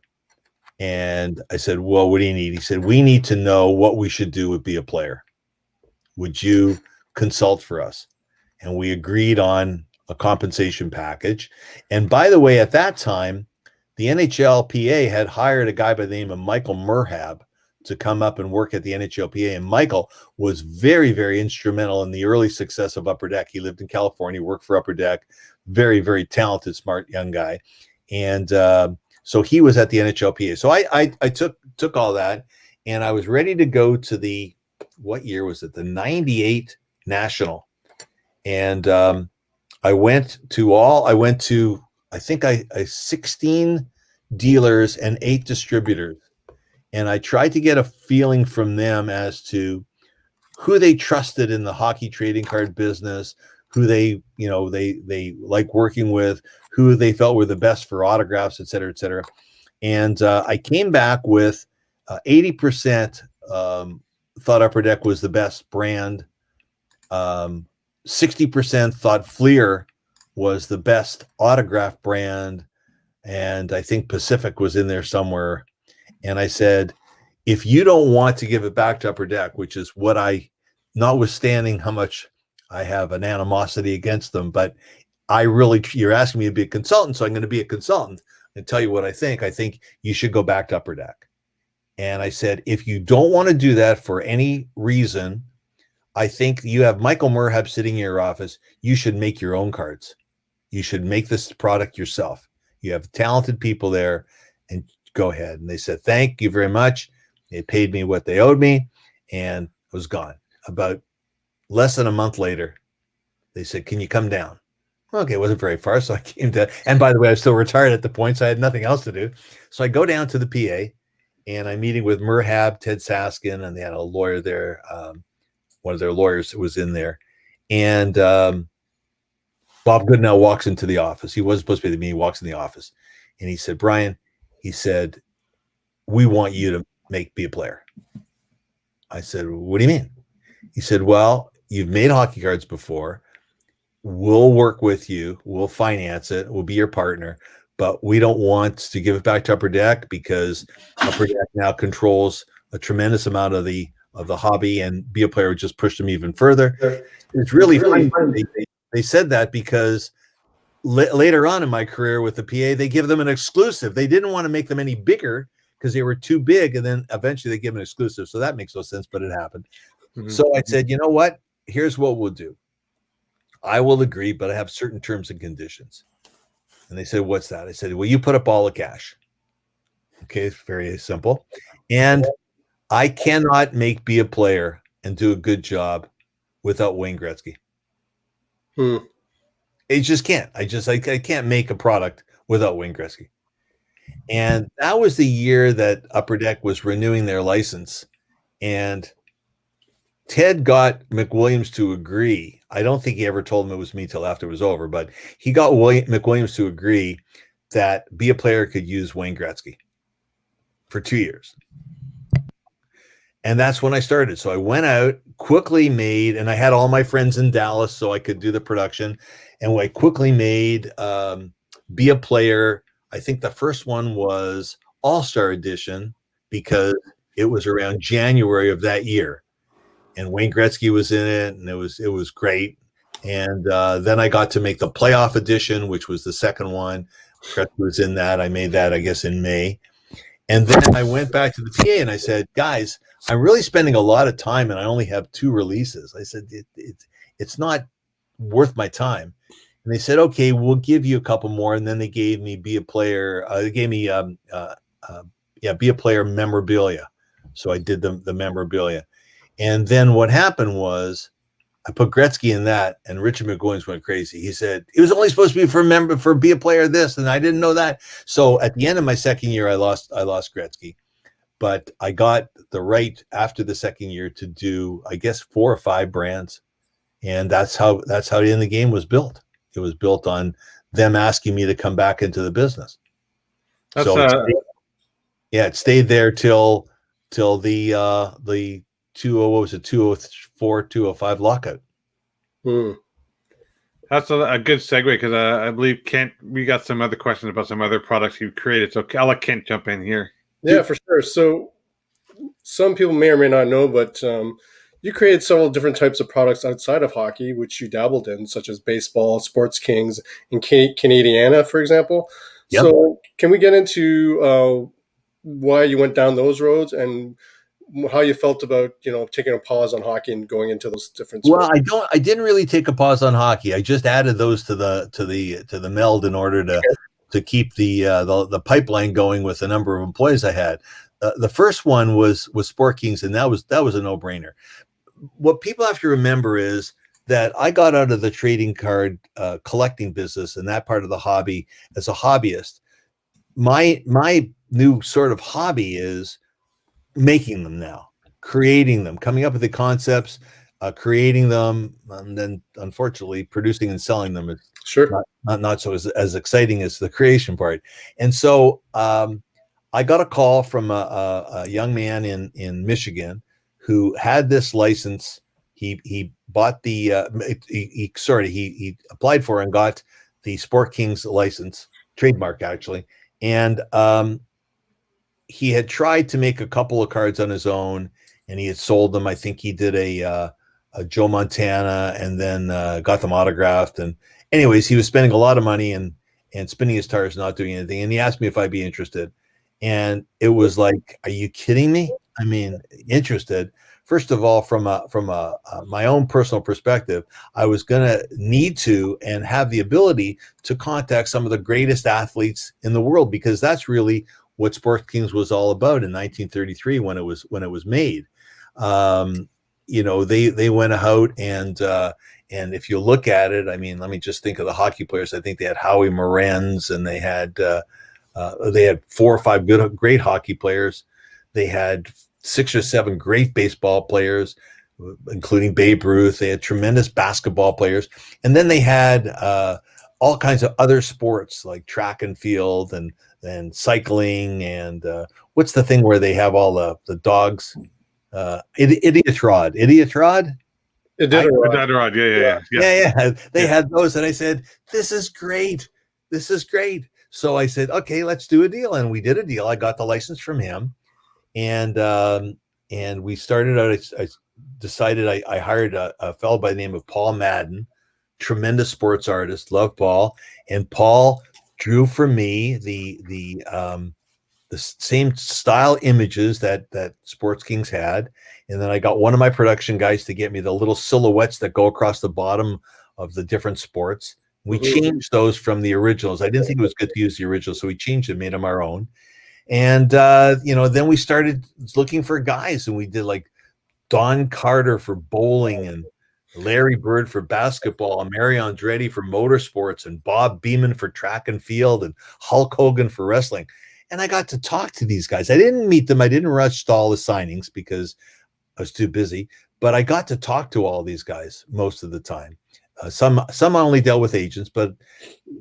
And I said, well, what do you need? He said, we need to know what we should do with Be a Player. Would you consult for us? And we agreed on a compensation package. And by the way, at that time, the NHLPA had hired a guy by the name of Michael Merhab to come up and work at the NHLPA. And Michael was very, very instrumental in the early success of Upper Deck. He lived in California, worked for Upper Deck, very, very talented, smart young guy. And so he was at the NHLPA. So I took all that, and I was ready to go to the, what year was it? The 98 National. And I went to, I think I 16 dealers and 8 distributors. And I tried to get a feeling from them as to who they trusted in the hockey trading card business, who they like working with, who they felt were the best for autographs, et cetera, et cetera. And I came back with 80% thought Upper Deck was the best brand. 60% thought Fleer was the best autograph brand. And I think Pacific was in there somewhere. And I said, if you don't want to give it back to Upper Deck, which is what notwithstanding how much I have an animosity against them, but you're asking me to be a consultant, so I'm going to be a consultant and tell you what I think. I think you should go back to Upper Deck. And I said, if you don't want to do that for any reason, I think you have Michael Merhab sitting in your office. You should make your own cards. You should make this product yourself. You have talented people there, and go ahead. And they said, thank you very much. They paid me what they owed me, and I was gone. About less than a month later, they said, can you come down? Okay, it wasn't very far, so I came down. And by the way, I was still retired at the point, so I had nothing else to do. So I go down to the PA, and I'm meeting with Merhab, Ted Saskin, and they had a lawyer there. One of their lawyers was in there. And Bob Goodnow walks into the office. He wasn't supposed to be at the meeting. He walks in the office. And he said, Brian, he said, we want you to Be a Player. I said, what do you mean? He said, well, you've made hockey cards before. We'll work with you. We'll finance it. We'll be your partner. But we don't want to give it back to Upper Deck because Upper Deck now controls a tremendous amount of the hobby, and Be a Player just pushed them even further. It's really funny. They said that because later on in my career with the PA, they give them an exclusive. They didn't want to make them any bigger because they were too big, and then eventually they give them an exclusive. So that makes no sense, but it happened. Mm-hmm. So I said, you know what? Here's what we'll do. I will agree, but I have certain terms and conditions. And they said, what's that? I said, well, you put up all the cash. Okay, it's very simple. And I cannot Be a Player and do a good job without Wayne Gretzky. It just can't. I can't make a product without Wayne Gretzky. And that was the year that Upper Deck was renewing their license. And Ted got McWilliams to agree. I don't think he ever told him it was me till after it was over, but he got McWilliams to agree that Be a Player could use Wayne Gretzky for 2 years. And that's when I started. So I went out, quickly made, and I had all my friends in Dallas so I could do the production. And I quickly made Be a Player. I think the first one was All-Star Edition because it was around January of that year. And Wayne Gretzky was in it, and it was great. And then I got to make the Playoff Edition, which was the second one. Gretzky was in that. I made that, I guess, in May. And then I went back to the PA and I said, guys, I'm really spending a lot of time and I only have 2 releases. I said, it's not worth my time. And they said, okay, we'll give you a couple more. And then they gave me Be a Player. They gave me Be a Player memorabilia. So I did the memorabilia. And then what happened was I put Gretzky in that, and Richard McGoins went crazy. He said, it was only supposed to be for Be a Player this, and I didn't know that. So at the end of my second year, I lost Gretzky. But I got the right after the second year to do, I guess, 4 or 5 brands. And that's how the end of the game was built. It was built on them asking me to come back into the business. It stayed there till the 204, 205 lockout. That's a good segue because I believe Kent, we got some other questions about some other products you've created. So I'll let Kent jump in here. Yeah, for sure. So some people may or may not know, but you created several different types of products outside of hockey, which you dabbled in, such as baseball, Sports Kings, and Canadiana, for example. Yep. So, can we get into why you went down those roads and how you felt about taking a pause on hockey and going into those different Well, sports? I didn't really take a pause on hockey. I just added those to the meld in order to keep the pipeline going with the number of employees I had. The first one was Sport Kings, and that was a no brainer. What people have to remember is that I got out of the trading card collecting business and that part of the hobby as a hobbyist. My new sort of hobby is making them now, creating them, coming up with the concepts, creating them, and then unfortunately producing and selling them is Sure. not so as exciting as the creation part. And so I got a call from a young man in Michigan who had this license. He bought the he applied for and got the Sport Kings license, trademark actually, and he had tried to make a couple of cards on his own, and he had sold them. I think he did a Joe Montana, and then got them autographed. And anyways, he was spending a lot of money and spinning his tires, not doing anything. And he asked me if I'd be interested, and it was like, "Are you kidding me?" I mean, interested. First of all, from my own personal perspective, I was going to need to and have the ability to contact some of the greatest athletes in the world, because that's really what Sports Kings was all about in 1933 when it was made. They went out and if you look at it, I mean, let me just think of the hockey players. I think they had Howie Morenz, and they had 4 or 5 great hockey players. They had 6 or 7 great baseball players, including Babe Ruth. They had tremendous basketball players, and then they had all kinds of other sports like track and field and cycling and what's the thing where they have all the dogs? Idiot Rod. It did a lot. Iditarod, yeah. Yeah. They Yeah. had those, and I said, "This is great. This is great." So I said, "Okay, let's do a deal," and we did a deal. I got the license from him, and we started out. I decided I hired a fellow by the name of Paul Madden, tremendous sports artist, love Paul, and Paul drew for me the same style images that Sports Kings had, and then I got one of my production guys to get me the little silhouettes that go across the bottom of the different sports. We changed those from the originals. I didn't think it was good to use the originals, so we changed it, made them our own. And then we started looking for guys, and we did like Don Carter for bowling, and Larry Bird for basketball, and Mary Andretti for motorsports, and Bob Beeman for track and field, and Hulk Hogan for wrestling. And I got to talk to these guys. I didn't meet them. I didn't rush to all the signings because I was too busy, but I got to talk to all these guys most of the time. Some I only dealt with agents, but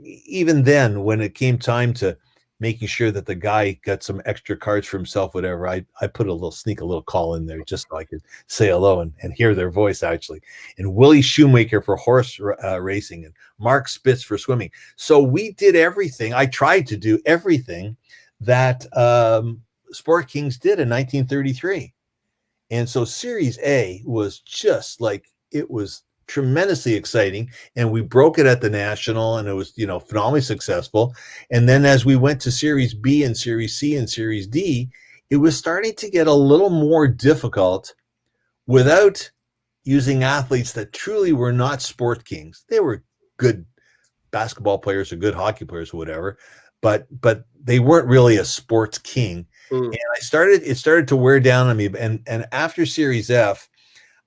even then, when it came time to making sure that the guy got some extra cards for himself, whatever, I put a little call in there just so I could say hello and hear their voice actually. And Willie Shoemaker for horse racing, and Mark Spitz for swimming. So we did everything. I tried to do everything that Sport Kings did in 1933. And so Series A was just like, it was tremendously exciting, and we broke it at the National, and it was phenomenally successful. And then as we went to Series B and Series C and Series D, it was starting to get a little more difficult without using athletes that truly were not Sport Kings. They were good basketball players or good hockey players or whatever, but they weren't really a sports king. And it started to wear down on me. And after Series F,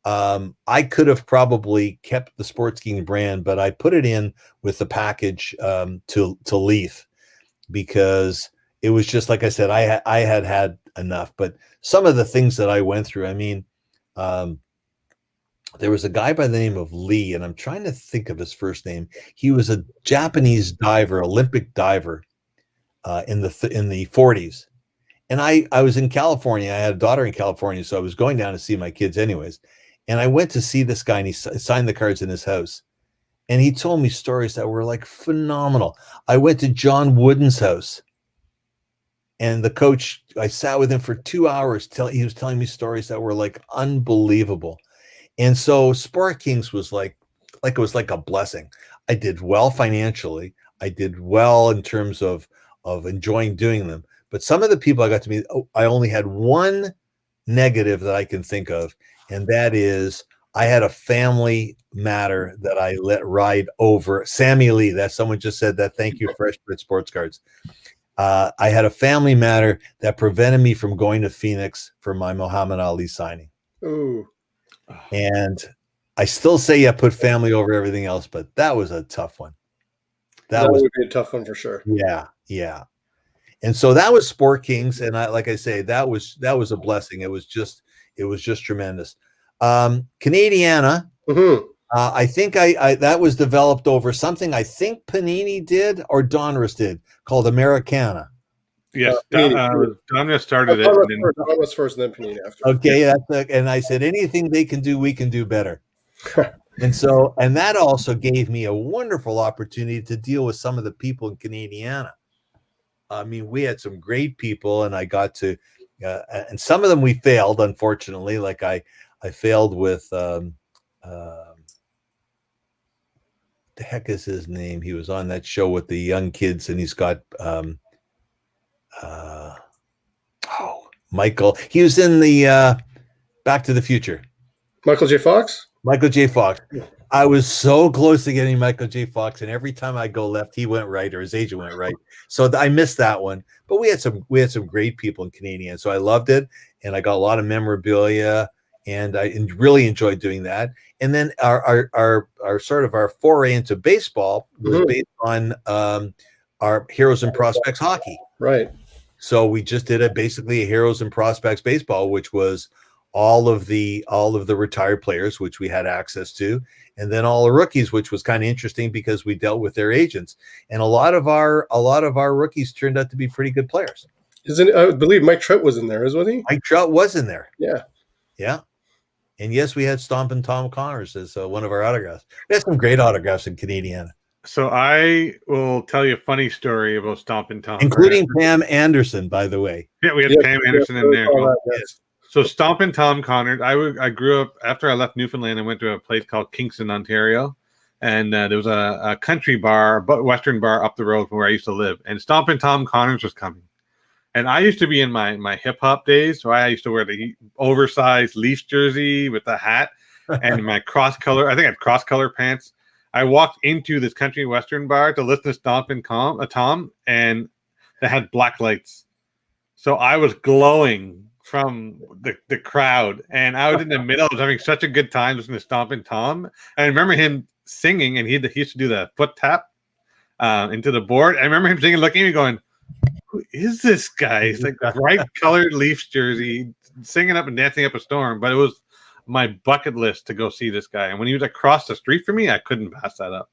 I could have probably kept the Sports King brand, but I put it in with the package to Leaf, because it was just like I said, I had enough. But some of the things that I went through, I mean, there was a guy by the name of Lee, and I'm trying to think of his first name. He was a Japanese diver, Olympic diver, in the 40s. And I was in California. I had a daughter in California, so I was going down to see my kids anyways. And I went to see this guy, and he signed the cards in his house. And he told me stories that were like phenomenal. I went to John Wooden's house, And the coach, I sat with him for 2 hours. He was telling me stories that were like unbelievable. And so Sport Kings was like it was like a blessing. I did well financially. I did well in terms of enjoying doing them. But some of the people I got to meet, I only had one negative that I can think of, and that is I had a family matter that I let ride over. Sammy Lee, that someone just said that. Thank you, Fresh Fit Sports Cards. I had a family matter that prevented me from going to Phoenix for my Muhammad Ali signing. Ooh. And I still say I put family over everything else, but that was a tough one. That would be a tough one for sure. Yeah. And so that was Sport Kings, and like I say, that was a blessing. It was just tremendous. Canadiana, I think I that was developed over something I think Panini did or Donruss did called Americana. Yes, Donruss started it. Donruss was first, and then Panini after. Okay, and I said anything they can do, we can do better. And that also gave me a wonderful opportunity to deal with some of the people in Canadiana. I mean, we had some great people, and I got to, and some of them we failed, unfortunately. Like I failed with, the heck is his name? He was on that show with the young kids, and he's got, Michael. He was in the Back to the Future. Michael J. Fox. Michael J. Fox. I was so close to getting Michael J. Fox, and every time I go left, he went right, or his agent went right. So I missed that one. But we had some great people in Canadian, so I loved it, and I got a lot of memorabilia, and I really enjoyed doing that. And then our sort of our foray into baseball was based on our Heroes and Prospects hockey. Right. So we just did basically a Heroes and Prospects baseball, which was all of the retired players, which we had access to, and then all the rookies, which was kind of interesting because we dealt with their agents, and a lot of our rookies turned out to be pretty good players. I believe Mike Trout was in there, wasn't he? Mike Trout was in there. Yeah. And yes, we had Stompin' Tom Connors as one of our autographs. We had some great autographs in Canadiana. So I will tell you a funny story about Stompin' Tom, including Pam Anderson, by the way. Yeah, we had Pam Anderson in there. So Stompin' Tom Connors, I grew up, after I left Newfoundland, I went to a place called Kingston, Ontario, and there was a country bar, Western bar up the road from where I used to live, and Stompin' Tom Connors was coming. And I used to be in my hip-hop days, so I used to wear the oversized Leafs jersey with the hat and my cross-color, I think I had cross-color pants. I walked into this country Western bar to listen to Stompin' Tom, and they had black lights. So I was glowing from the crowd, and I was in the middle. I was having such a good time listening to Stompin' Tom. And I remember him singing, and he used to do the foot tap into the board. I remember him singing, looking at me going, who is this guy? He's like bright colored Leafs jersey, singing up and dancing up a storm. But it was my bucket list to go see this guy. And when he was across the street from me, I couldn't pass that up.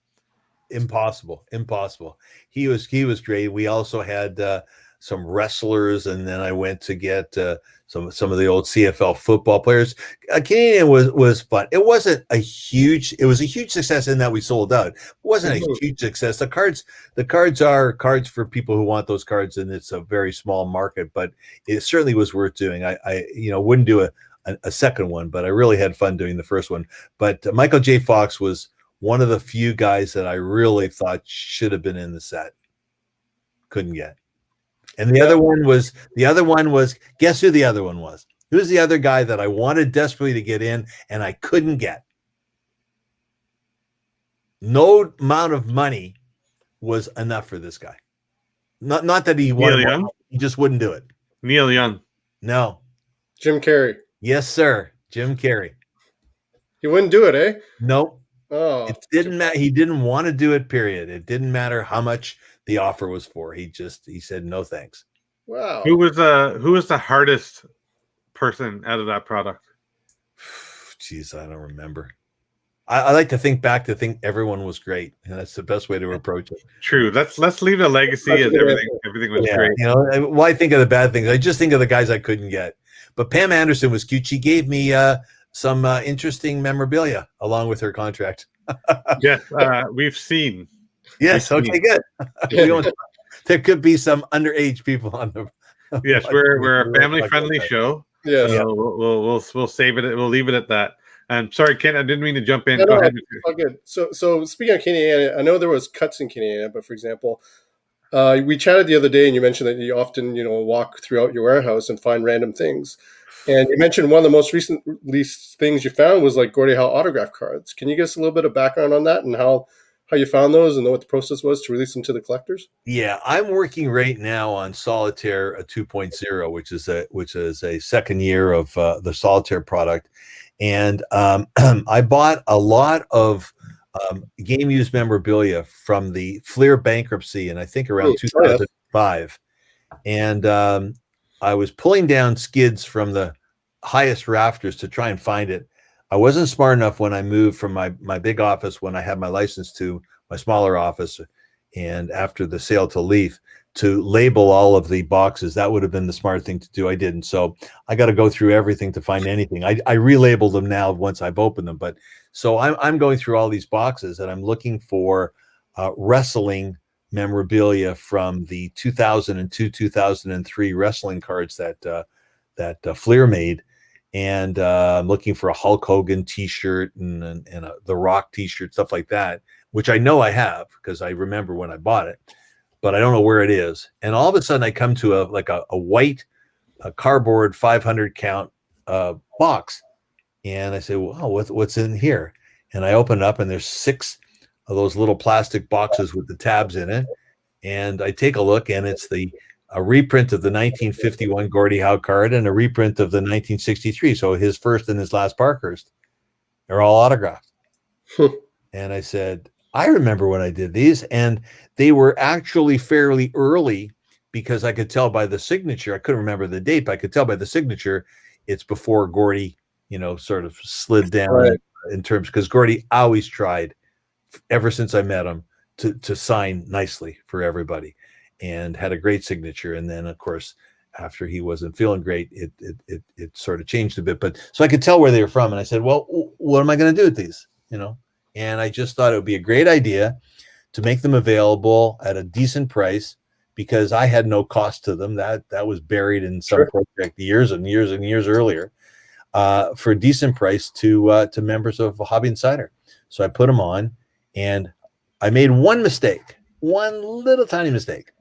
Impossible. He was great. We also had some wrestlers, and then I went to get some of the old CFL football players. Canadian was fun. It was a huge success in that we sold out. It wasn't a huge success. The cards are cards for people who want those cards, and it's a very small market, but it certainly was worth doing. I wouldn't do a second one, but I really had fun doing the first one. But Michael J. Fox was one of the few guys that I really thought should have been in the set. Couldn't get. And the other one was, guess who the other one was? Who's the other guy that I wanted desperately to get in and I couldn't get? No amount of money was enough for this guy. Not that he wanted more, he just wouldn't do it. Neil Young. No. Jim Carrey. Yes, sir. Jim Carrey. He wouldn't do it, eh? Nope. Oh. It didn't matter. He didn't want to do it, period. It didn't matter how much the offer was for. He said no thanks. Wow. Who was the hardest person out of that product? Jeez, I don't remember. I like to think back to think everyone was great, and that's the best way to approach it. True. Let's leave a legacy as everything was great. Why think of the bad things? I just think of the guys I couldn't get. But Pam Anderson was cute. She gave me some interesting memorabilia along with her contract. Yes, we've seen. Yes. Okay. Good. There could be some underage people on the Yes, But we're a we won't family talk about friendly that. show, Yes. Yeah. so we'll save it. We'll leave it at that. And sorry, Ken, I didn't mean to jump in. No, Go no, ahead. it's all good. So speaking of Canadiana, I know there was cuts in Canadiana, but for example, we chatted the other day, and you mentioned that you often, walk throughout your warehouse and find random things. And you mentioned one of the most recent released things you found was like Gordie Howe autograph cards. Can you give us a little bit of background on that and how you found those and what the process was to release them to the collectors? Yeah, I'm working right now on Solitaire 2.0, which is a second year of the Solitaire product, and I bought a lot of game used memorabilia from the Fleer bankruptcy, and I think around Oh, yeah. 2005, and I was pulling down skids from the highest rafters to try and find it. I wasn't smart enough when I moved from my big office when I had my license to my smaller office, and after the sale to Leaf, to label all of the boxes. That would have been the smart thing to do. I didn't. So I got to go through everything to find anything. I relabel them now once I've opened them. But so I'm going through all these boxes and I'm looking for wrestling memorabilia from the 2002 2003 wrestling cards that Fleer made, and I'm looking for a Hulk Hogan T-shirt and the Rock T-shirt, stuff like that, which I know I have because I remember when I bought it, but I don't know where it is. And all of a sudden, I come to a white cardboard 500 count box, and I say, "Wow, what's in here?" And I open it up, and there's 6 of those little plastic boxes with the tabs in it. And I take a look, and it's a reprint of the 1951 Gordie Howe card and a reprint of the 1963. So his first and his last Parkhurst are all autographed. And I said, I remember when I did these, and they were actually fairly early because I could tell by the signature. I couldn't remember the date, but I could tell by the signature it's before Gordie, sort of slid down Right. in terms, because Gordie always tried, ever since I met him, to sign nicely for everybody, and had a great signature. And then, of course, after he wasn't feeling great, it sort of changed a bit. But so I could tell where they were from, and I said, "Well, what am I going to do with these?" And I just thought it would be a great idea to make them available at a decent price, because I had no cost to them. That was buried in some project years and years and years earlier, for a decent price to members of Hobby Insider. So I put them on, and I made one mistake, one little tiny mistake.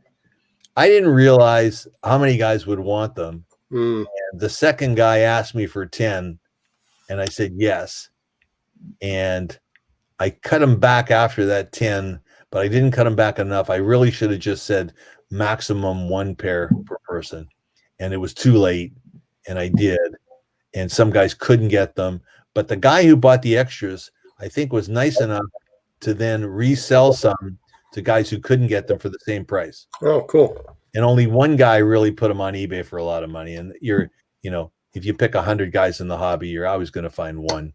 I didn't realize how many guys would want them. Mm. And the second guy asked me for 10, and I said yes. And I cut him back after that 10, but I didn't cut him back enough. I really should have just said maximum 1 pair per person. And it was too late, and I did. And some guys couldn't get them. But the guy who bought the extras, I think, was nice enough to then resell some to guys who couldn't get them for the same price. Oh, cool. And only one guy really put them on eBay for a lot of money. And if you pick 100 guys in the hobby, you're always going to find one.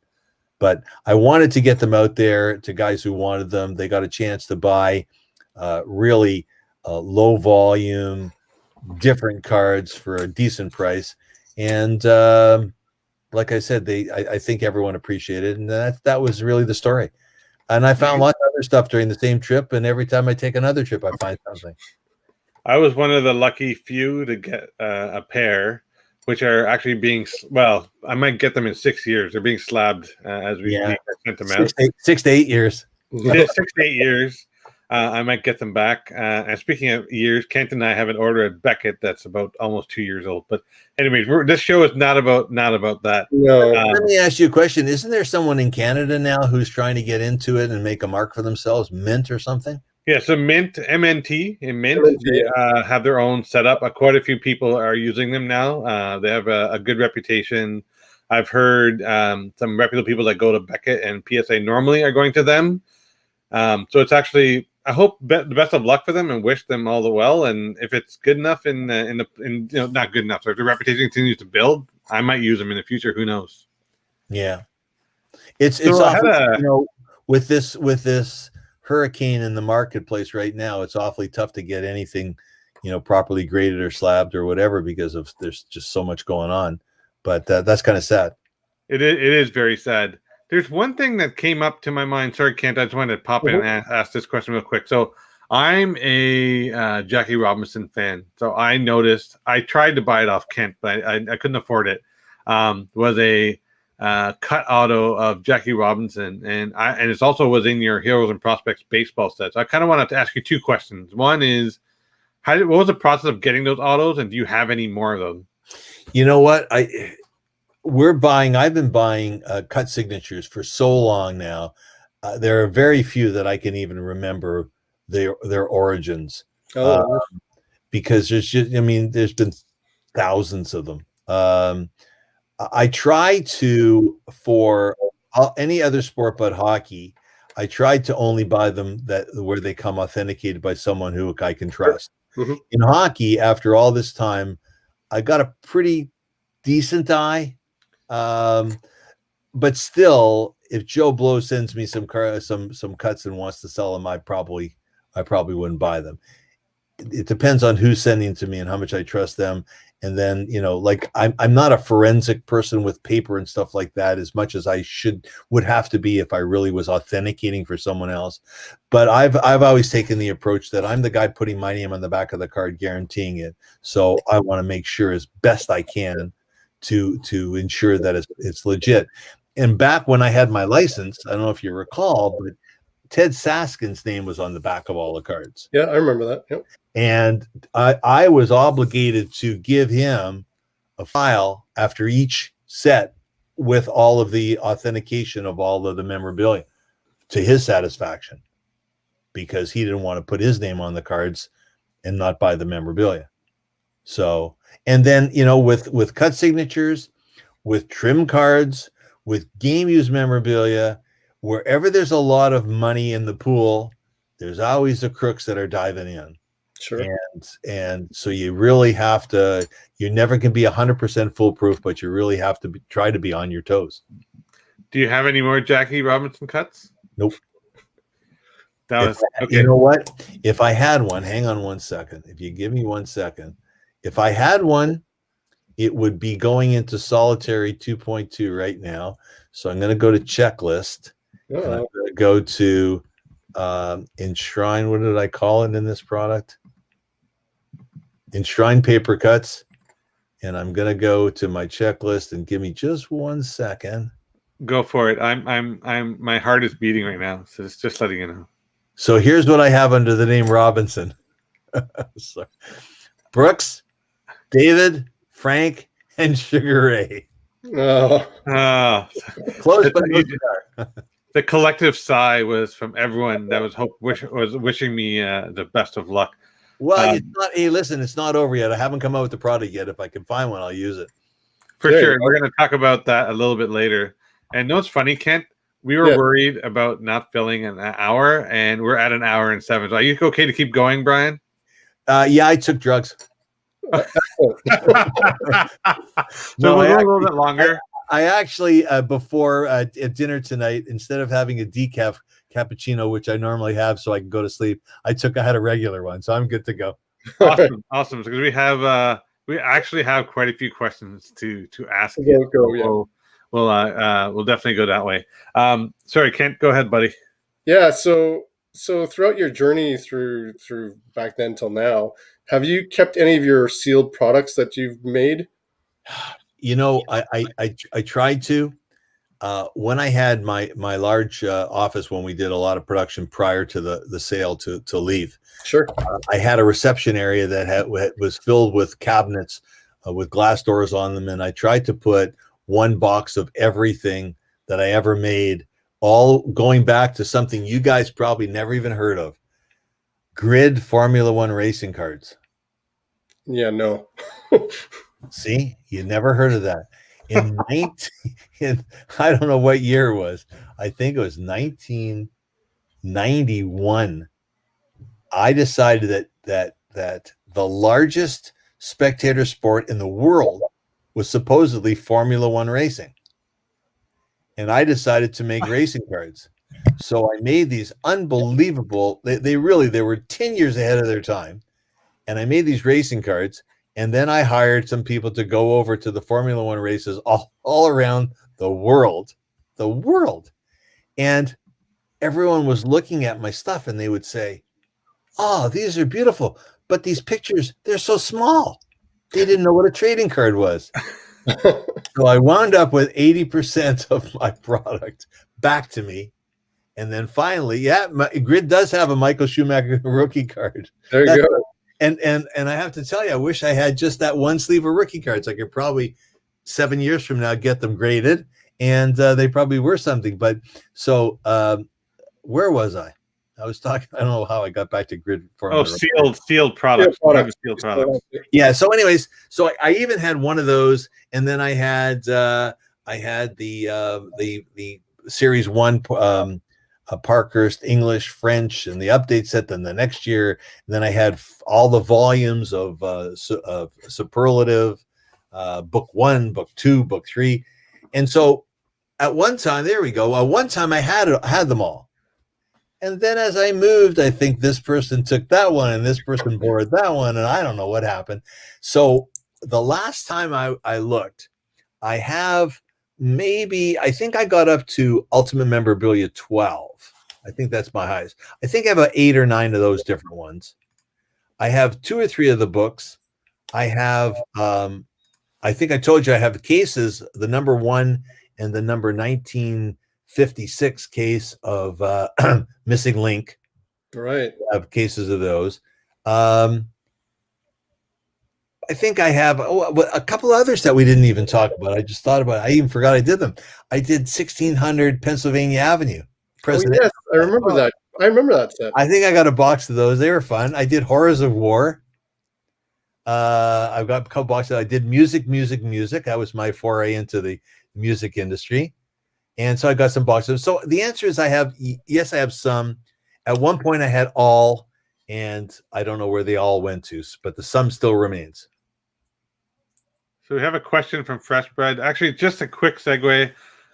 But I wanted to get them out there to guys who wanted them. They got a chance to buy really low volume, different cards for a decent price. And like I said, I think everyone appreciated it. And that was really the story. And I found lots of other stuff during the same trip. And every time I take another trip, I find something. I was one of the lucky few to get a pair, which are actually I might get them in 6 years. They're being slabbed as we speak. I sent them out. 6 to 8 years. 6 to 8 years. I might get them back. And speaking of years, Kent and I have an order at Beckett that's about almost 2 years old. But anyways, this show is not about that. No. Let me ask you a question. Isn't there someone in Canada now who's trying to get into it and make a mark for themselves, Mint or something? Yeah, so Mint, MNT, and Mint MNT, have their own setup. Quite a few people are using them now. They have a good reputation. I've heard some reputable people that go to Beckett and PSA normally are going to them. So it's actually, I hope the best of luck for them and wish them all the well. And if it's good enough not good enough. So if the reputation continues to build, I might use them in the future. Who knows? Yeah, it's So awful, with this hurricane in the marketplace right now. It's awfully tough to get anything, properly graded or slabbed or whatever, because there's just so much going on. But that's kind of sad. It is very sad. There's one thing that came up to my mind. Sorry, Kent, I just wanted to pop in and ask this question real quick. So I'm a Jackie Robinson fan, so I noticed. I tried to buy it off Kent, but I couldn't afford it. Was a cut auto of Jackie Robinson, and it's also was in your Heroes and Prospects baseball set. So I kind of wanted to ask you two questions. One is, what was the process of getting those autos, and do you have any more of them? You know what? I've been buying cut signatures for so long now. There are very few that I can even remember their origins. Because there's been thousands of them. I try to, for any other sport but hockey, I tried to only buy them where they come authenticated by someone who I can trust. Mm-hmm. In hockey, after all this time, I got a pretty decent eye. But still, if Joe Blow sends me some cuts and wants to sell them, I probably wouldn't buy them. It depends on who's sending to me and how much I trust them. And then, like I'm not a forensic person with paper and stuff like that as much as I would have to be if I really was authenticating for someone else. But I've always taken the approach that I'm the guy putting my name on the back of the card, guaranteeing it. So I want to make sure as best I can to ensure that it's legit. And back when I had my license, I don't know if you recall, but Ted Saskin's name was on the back of all the cards. Yeah, I remember that. Yep. And I was obligated to give him a file after each set with all of the authentication of all of the memorabilia to his satisfaction, because he didn't want to put his name on the cards and not buy the memorabilia. So, and then, with cut signatures, with trim cards, with game used memorabilia, wherever there's a lot of money in the pool, there's always the crooks that are diving in. Sure. And so you really have to, you never can be 100% foolproof, but you really have to try to be on your toes. Do you have any more Jackie Robinson cuts? Nope. Okay. You know what? If I had one, hang on one second. If you give me 1 second, if I had one, it would be going into Solitary 2.2 right now. So I'm going to go to checklist. And I'm going to go to Enshrine. What did I call it in this product? Enshrine paper cuts. And I'm going to go to my checklist, and give me just 1 second. Go for it. My heart is beating right now. So it's just letting you know. So here's what I have under the name Robinson. Sorry. Brooks, David, Frank, and Sugar Ray. Oh. Close, but no cigar. The collective sigh was from everyone that was wishing me the best of luck. Well, it's not. Hey, listen, it's not over yet. I haven't come out with the product yet. If I can find one, I'll use it. For sure. We're going to talk about that a little bit later. And what's funny, Kent? We were worried about not filling an hour, and we're at an hour and 7. So are you okay to keep going, Brian? Yeah, I took drugs. So we'll go a little bit longer. I actually, before at dinner tonight, instead of having a decaf cappuccino, which I normally have so I can go to sleep, I had a regular one, so I'm good to go. Awesome. Because we actually have quite a few questions to ask. We'll definitely go that way. Sorry, Kent, go ahead, buddy. Yeah. So throughout your journey through back then till now, have you kept any of your sealed products that you've made? I tried to. When I had my large office, when we did a lot of production prior to the sale to leave, sure, I had a reception area that was filled with cabinets with glass doors on them, and I tried to put one box of everything that I ever made, all going back to something you guys probably never even heard of: grid Formula One racing cards. Yeah, no. See, you never heard of that. In I don't know what year it was. I think it was 1991. I decided that the largest spectator sport in the world was supposedly Formula One racing. And I decided to make racing cards. So I made these unbelievable, they were 10 years ahead of their time. And I made these racing cards. And then I hired some people to go over to the Formula One races all around the world. And everyone was looking at my stuff, and they would say, oh, these are beautiful, but these pictures, they're so small. They didn't know what a trading card was. So I wound up with 80% of my product back to me. And then finally, yeah, Grid does have a Michael Schumacher rookie card. There you go. And I have to tell you, I wish I had just that one sleeve of rookie cards. I could probably 7 years from now get them graded, and they probably were something. But so where was I? I was talking. I don't know how I got back to Grid for. Oh, sealed products. Sealed products. Yeah. So, anyways, so I even had one of those, and then I had the Series 1 Parkhurst English, French, and the update set. Then the next year, then I had all the volumes of Superlative, book 1, book 2, book 3, and so at one time, there we go. At one time, I had them all, and then as I moved, I think this person took that one, and this person borrowed that one, and I don't know what happened. So the last time I looked, I have. Maybe I think I got up to Ultimate Memorabilia 12. I think that's my highest. I think I have about 8 or 9 of those different ones. I have 2 or 3 of the books. I have, I think I told you I have cases, the number 1 and the number 1956 case of Missing Link. Right. I have cases of those. I think I have a couple others that we didn't even talk about. I just thought about it. I even forgot I did them. I did 1600 Pennsylvania Avenue. President. Oh, yes, I remember that. I remember that set. I think I got a box of those. They were fun. I did Horrors of War. I've got a couple boxes. I did music. That was my foray into the music industry. And so I got some boxes. So the answer is I have some. At one point I had all, and I don't know where they all went to, but the sum still remains. So we have a question from Fresh Bread. Actually, just a quick segue.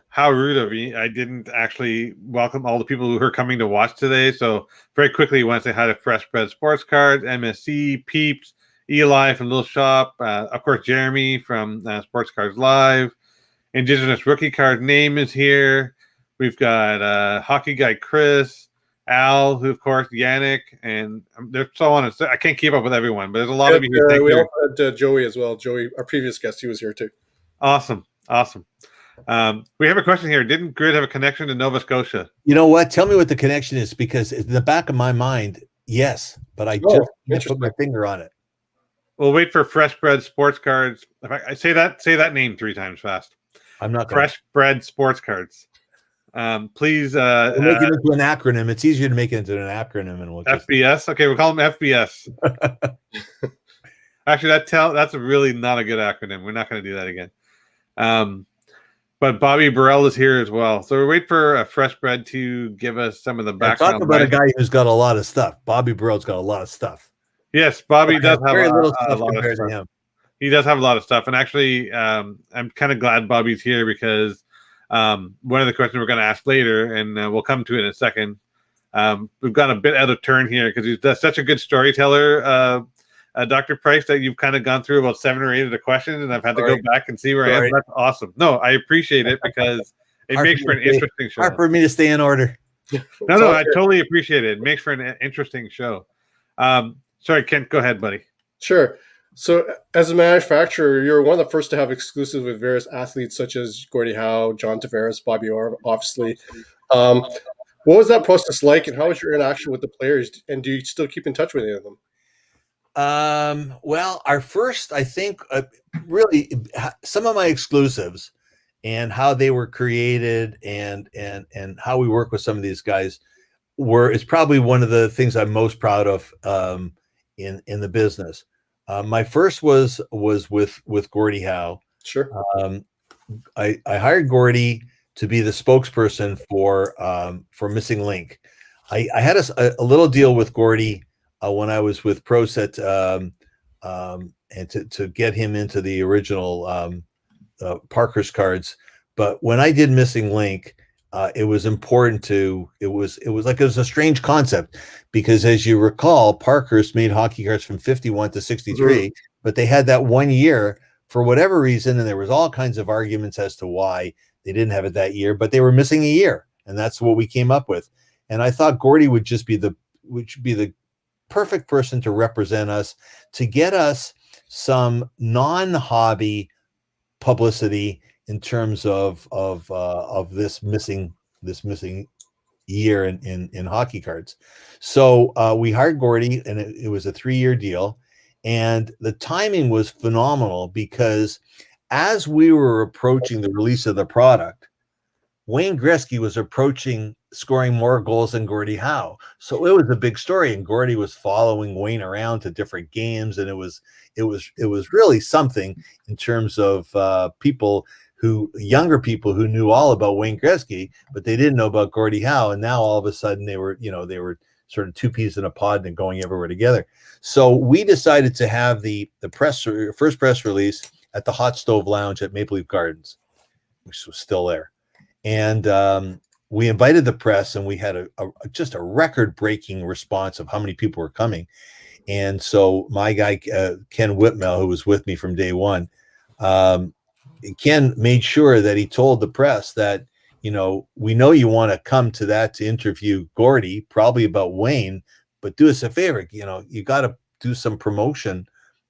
How rude of me. I didn't actually welcome all the people who are coming to watch today. So very quickly, once I had a Fresh Bread Sports Cards, MSC, Peeps, Eli from Little Shop, of course, Jeremy from Sports Cards Live, Indigenous Rookie Card Name is here. We've got Hockey Guy Chris, Al, who of course Yannick, and there's so on. I can't keep up with everyone, but there's a lot of you here. We also had Joey as well. Joey, our previous guest, he was here too. Awesome. We have a question here. Didn't Grid have a connection to Nova Scotia? You know what? Tell me what the connection is, because in the back of my mind, yes, but I just put my finger on it. We'll wait for Fresh Bread Sports Cards. If I say that name 3 times fast. I'm not Fresh Bread Sports Cards. Please we'll make it into an acronym. It's easier to make it into an acronym, and we'll FBS. Okay, we'll call them FBS. Actually, that's really not a good acronym. We're not going to do that again. But Bobby Burrell is here as well. So we wait for Fresh Bread to give us some of the background. Talk about a guy who's got a lot of stuff. Bobby Burrell's got a lot of stuff. Yes, Bobby does have very little a lot of stuff. He does have a lot of stuff. And actually, I'm kind of glad Bobby's here, because one of the questions we're going to ask later, and we'll come to it in a second, we've got a bit out of turn here because he's such a good storyteller, Dr. Price, that you've kind of gone through about 7 or 8 of the questions, and I've had to go back and see where I am. That's awesome. No, I appreciate it, because it makes for an interesting show. Hard for me to stay in order. No, I totally appreciate it. It makes for an interesting show. Sorry, Kent, go ahead, buddy. Sure. So as a manufacturer, you're one of the first to have exclusives with various athletes such as Gordie Howe, John Tavares, Bobby Orr, obviously. What was that process like, and how was your interaction with the players? And do you still keep in touch with any of them? Well, our first, I think, really some of my exclusives and how they were created and how we work with some of these guys is probably one of the things I'm most proud of in the business. My first was with Gordie Howe. Sure. I hired Gordie to be the spokesperson for Missing Link. I had a little deal with Gordie when I was with ProSet, and to get him into the original Parker's cards. But when I did Missing Link, it was important to. It was a strange concept, because as you recall, Parker's made hockey cards from 51 to 63, but they had that 1 year for whatever reason, and there was all kinds of arguments as to why they didn't have it that year, but they were missing a year, and that's what we came up with. And I thought Gordie would just be the perfect person to represent us, to get us some non-hobby publicity in terms of this missing year in hockey cards. So we hired Gordy, and it was a 3-year deal, and the timing was phenomenal because as we were approaching the release of the product, Wayne Gretzky was approaching scoring more goals than Gordie Howe. So it was a big story, and Gordie was following Wayne around to different games, and it was really something in terms of younger people who knew all about Wayne Gretzky, but they didn't know about Gordie Howe. And now all of a sudden they were sort of two peas in a pod and going everywhere together. So we decided to have the first press release at the Hot Stove Lounge at Maple Leaf Gardens, which was still there. And we invited the press, and we had just a record-breaking response of how many people were coming. And so my guy, Ken Whitmell, who was with me from day one, Ken made sure that he told the press that, we know you want to come to that to interview Gordie, probably about Wayne, but do us a favor, you got to do some promotion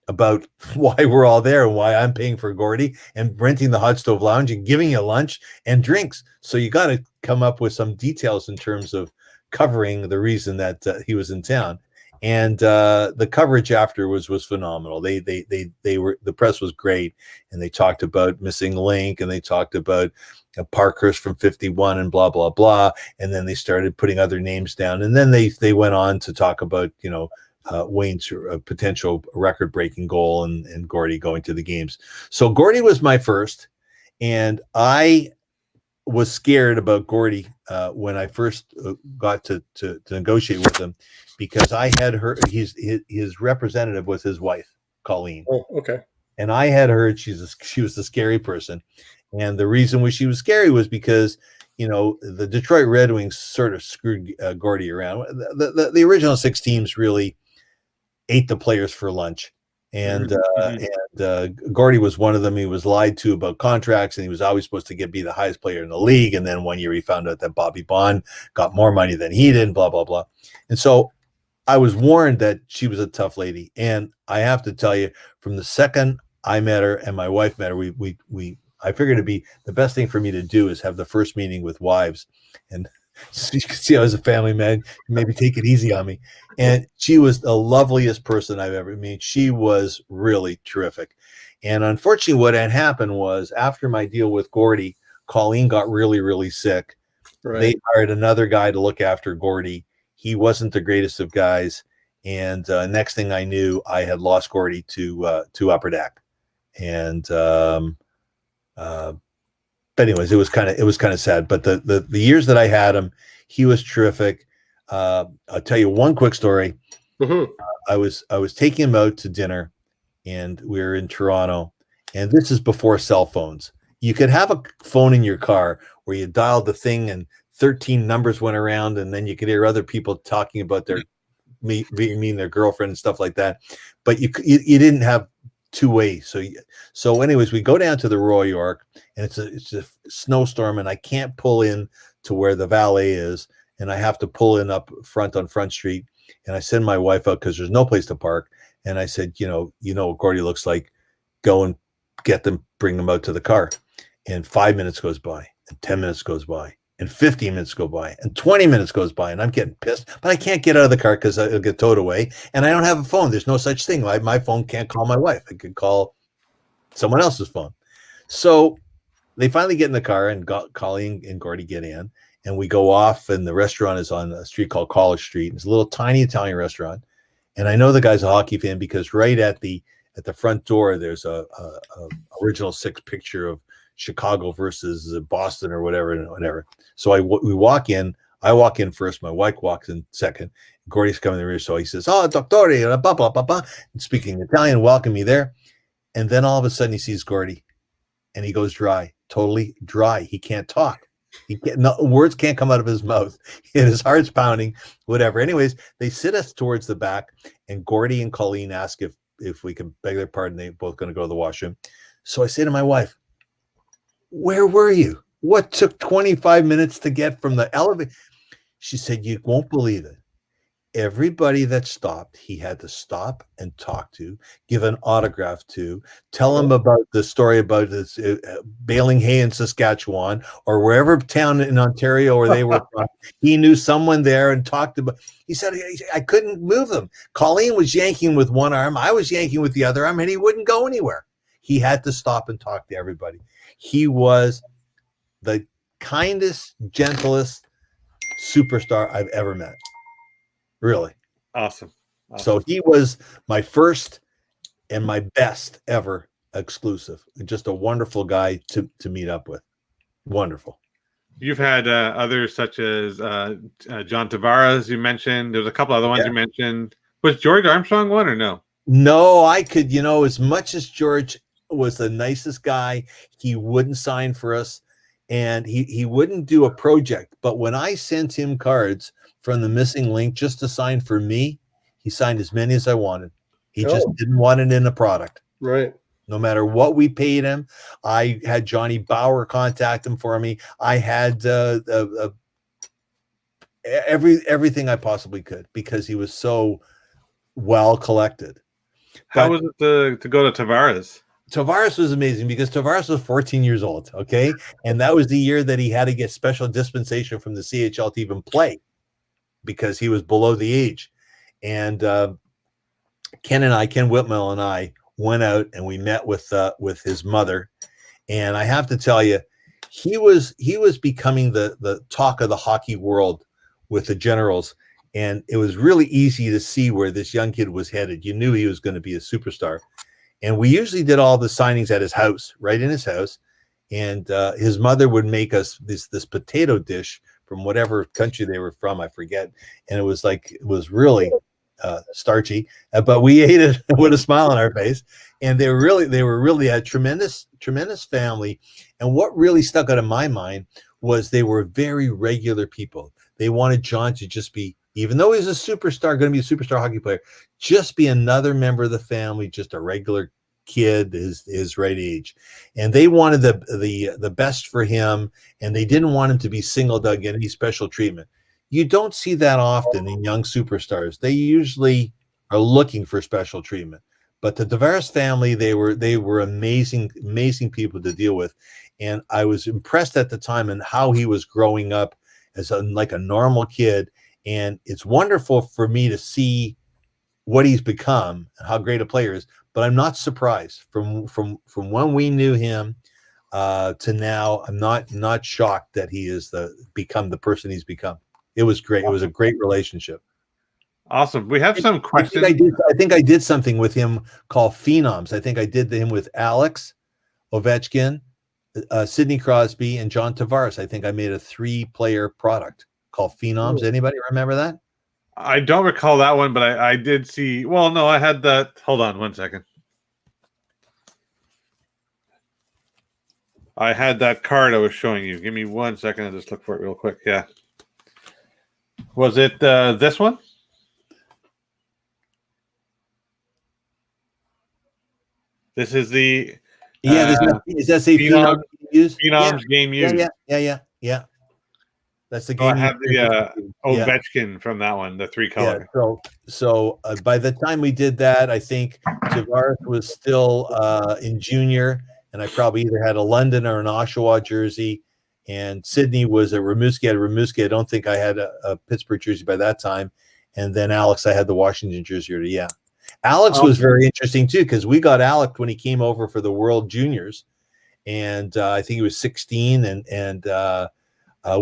about why we're all there and why I'm paying for Gordie and renting the Hot Stove Lounge and giving you lunch and drinks. So you got to come up with some details in terms of covering the reason that he was in town. And the coverage after was phenomenal. The press was great, and they talked about Missing Link, and they talked about Parkhurst from 51 and blah blah blah. And then they started putting other names down, and then they went on to talk about Wayne's potential record-breaking goal and Gordie going to the games. So Gordie was my first, and I was scared about Gordie when I first got to negotiate with him, because I had heard his representative was his wife, Colleen. Oh, okay. And I had heard she was the scary person, and the reason she was scary was because the Detroit Red Wings sort of screwed Gordie around. The original 6 teams really ate the players for lunch. And Gordie was one of them. He was lied to about contracts, and he was always supposed to be the highest player in the league. And then one year he found out that Bobby Bond got more money than he did, blah, blah, blah. And so I was warned that she was a tough lady. And I have to tell you, from the second I met her and my wife met her, I figured it'd be the best thing for me to do is have the first meeting with wives. And so you can see I was a family man, maybe take it easy on me. And she was the loveliest person I've ever met. She was really terrific. And unfortunately, what had happened was, after my deal with Gordie, Colleen got really, really sick. Right. They hired another guy to look after Gordie. He wasn't the greatest of guys. And next thing I knew, I had lost Gordie to Upper Deck. And but anyways, it was kind of sad. But the years that I had him, he was terrific. I'll tell you one quick story. Mm-hmm. I was taking him out to dinner, and we were in Toronto, and this is before cell phones. You could have a phone in your car where you dialed the thing and 13 numbers went around, and then you could hear other people talking about their their girlfriend and stuff like that. But you didn't have two-way. So anyways, we go down to the Royal York, and it's a snowstorm, and I can't pull in to where the valet is, and I have to pull in up front on Front Street. And I send my wife out because there's no place to park. And I said, you know what Gordie looks like. Go and get them, bring them out to the car. And 5 minutes goes by, and 10 minutes goes by, and 15 minutes go by, and 20 minutes goes by, and I'm getting pissed, but I can't get out of the car because it'll get towed away, and I don't have a phone. There's no such thing. My phone can't call my wife. I could call someone else's phone. So they finally get in the car, and Colleen and Gordie get in, and we go off, and the restaurant is on a street called College Street. It's a little tiny Italian restaurant, and I know the guy's a hockey fan because right at the front door there's a original 6 picture of Chicago versus Boston or whatever. So we walk in. I walk in first. My wife walks in second. Gordie's coming in the rear. So he says, "Oh, dottore, blah, blah, blah, blah," and speaking Italian, welcome me there. And then all of a sudden he sees Gordie, and he goes dry, totally dry. He can't talk. Words can't come out of his mouth. And his heart's pounding, whatever. Anyways, they sit us towards the back, and Gordie and Colleen ask if we can beg their pardon. They're both going to go to the washroom. So I say to my wife, "Where were you? What took 25 minutes to get from the elevator?" She said, "You won't believe it. everybody that stopped, he had to stop and talk to, give an autograph to, tell them about the story about this, baling hay in Saskatchewan or wherever town in Ontario where they were from. He knew someone there and talked about. He said, I couldn't move them. Colleen was yanking with one arm, I was yanking with the other arm, and he wouldn't go anywhere. He had to stop and talk to everybody. He was the kindest, gentlest superstar I've ever met. Really. Awesome. So he was my first and my best ever exclusive. Just a wonderful guy to meet up with. Wonderful. You've had others such as John Tavares, you mentioned. There's a couple other ones you mentioned. Was George Armstrong one or no? No, I could, as much as George was the nicest guy, he wouldn't sign for us and he wouldn't do a project. But when I sent him cards from the Missing Link just to sign for me, he signed as many as I wanted. He just didn't want it in a product. Right. No matter what we paid him. I had Johnny Bauer contact him for me. I had everything I possibly could because he was so well collected. How was it to go to Tavares? Tavares was amazing because Tavares was 14 years old, okay? And that was the year that he had to get special dispensation from the CHL to even play because he was below the age. And Ken Whitmell and I went out and we met with his mother. And I have to tell you, he was becoming the talk of the hockey world with the Generals. And it was really easy to see where this young kid was headed. You knew he was going to be a superstar. And we usually did all the signings at his house, right in his house. And his mother would make us this potato dish from whatever country they were from, I forget. And it was really starchy, but we ate it with a smile on our face. And they were really a tremendous family. And what really stuck out of my mind was they were very regular people. They wanted John to just be, even though he's a superstar, going to be a superstar hockey player, just be another member of the family, just a regular kid, his right age. And they wanted the best for him, and they didn't want him to be singled out, get any special treatment. You don't see that often in young superstars. They usually are looking for special treatment. But the Tavares family, they were amazing people to deal with. And I was impressed at the time in how he was growing up as like a normal kid. And it's wonderful for me to see what he's become and how great a player is. But I'm not surprised from when we knew him to now. I'm not shocked that he is become the person he's become. It was great. It was a great relationship. Awesome. We have some questions. I think I did something with him called Phenoms. I think I did him with Alex Ovechkin, Sidney Crosby, and John Tavares. I think I made a 3-player product called Phenoms. Anybody remember that? I don't recall that one, but I did see. Well, no, I had that. Hold on 1 second. I had that card I was showing you. Give me 1 second. I'll just look for it real quick. Yeah. Was it this one? This is the Is that say Phenoms game used? Yeah. That's the game. I have the Ovechkin from that one, the 3-color. Yeah, so by the time we did that, I think Tavares was still in junior, and I probably either had a London or an Oshawa jersey, and Sydney was a Rimouski. I don't think I had a Pittsburgh jersey by that time, and then Alex, I had the Washington jersey. Yeah, Alex was very interesting too because we got Alex when he came over for the World Juniors, and I think he was 16, and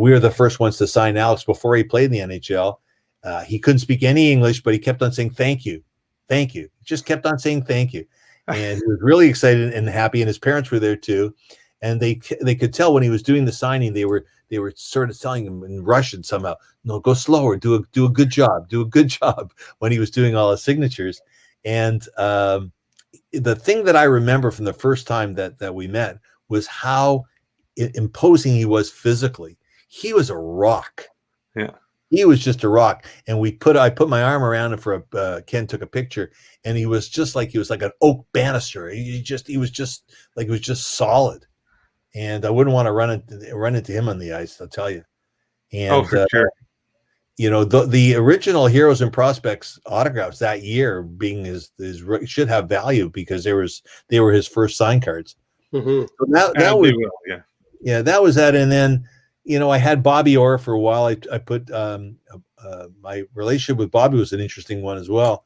we were the first ones to sign Alex before he played in the NHL. He couldn't speak any English, but he kept on saying thank you. He just kept on saying thank you, and he was really excited and happy. And his parents were there too, and they could tell when he was doing the signing. They were sort of telling him in Russian somehow, "No, go slower. Do a good job. Do a good job." When he was doing all his signatures, and the thing that I remember from the first time that we met was how imposing he was physically. He was a rock. Yeah. He was just a rock. And I put my arm around him for Ken took a picture, and he was like an oak banister. He was just solid. And I wouldn't want to run into him on the ice, I'll tell you. And for sure. you know, the original Heroes and Prospects autographs that year being his should have value because they were his first sign cards. Mm-hmm. So that was, yeah. yeah, that was that. And then, you know, I had Bobby Orr for a while. I put my relationship with Bobby was an interesting one as well.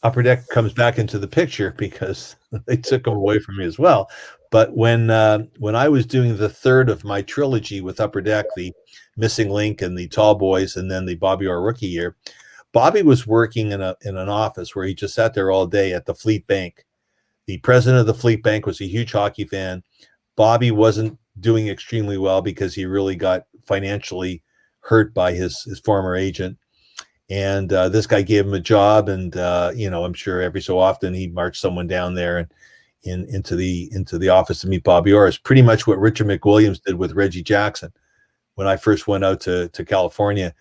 Upper Deck comes back into the picture because they took him away from me as well. But when I was doing the third of my trilogy with Upper Deck, the Missing Link and the Tall Boys, and then the Bobby Orr rookie year, Bobby was working in an office where he just sat there all day at the Fleet Bank. The president of the Fleet Bank was a huge hockey fan. Bobby wasn't doing extremely well because he really got financially hurt by his former agent. And this guy gave him a job, and you know, I'm sure every so often he'd march someone down there and into the office to meet Bobby Orr. It's pretty much what Richard McWilliams did with Reggie Jackson. When I first went out to California,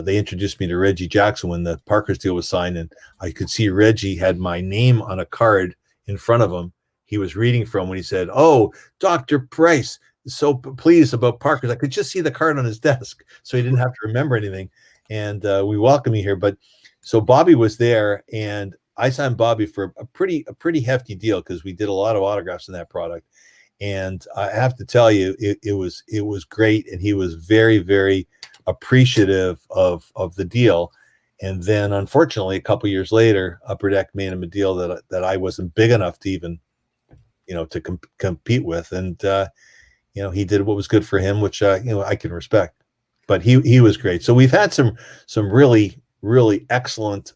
they introduced me to Reggie Jackson when the Parker's deal was signed, and I could see Reggie had my name on a card in front of him. He was reading from when he said, "Oh, Dr. Price, so pleased about Parker's." I could just see the card on his desk, so he didn't have to remember anything. And we welcome you here. But so Bobby was there, and I signed Bobby for a pretty hefty deal because we did a lot of autographs in that product. And I have to tell you, it was great, and he was very, very appreciative of the deal. And then, unfortunately, a couple years later, Upper Deck made him a deal that I wasn't big enough to even, you know, to compete with. And you know, he did what was good for him, which you know, I can respect. But he was great. So we've had some really excellent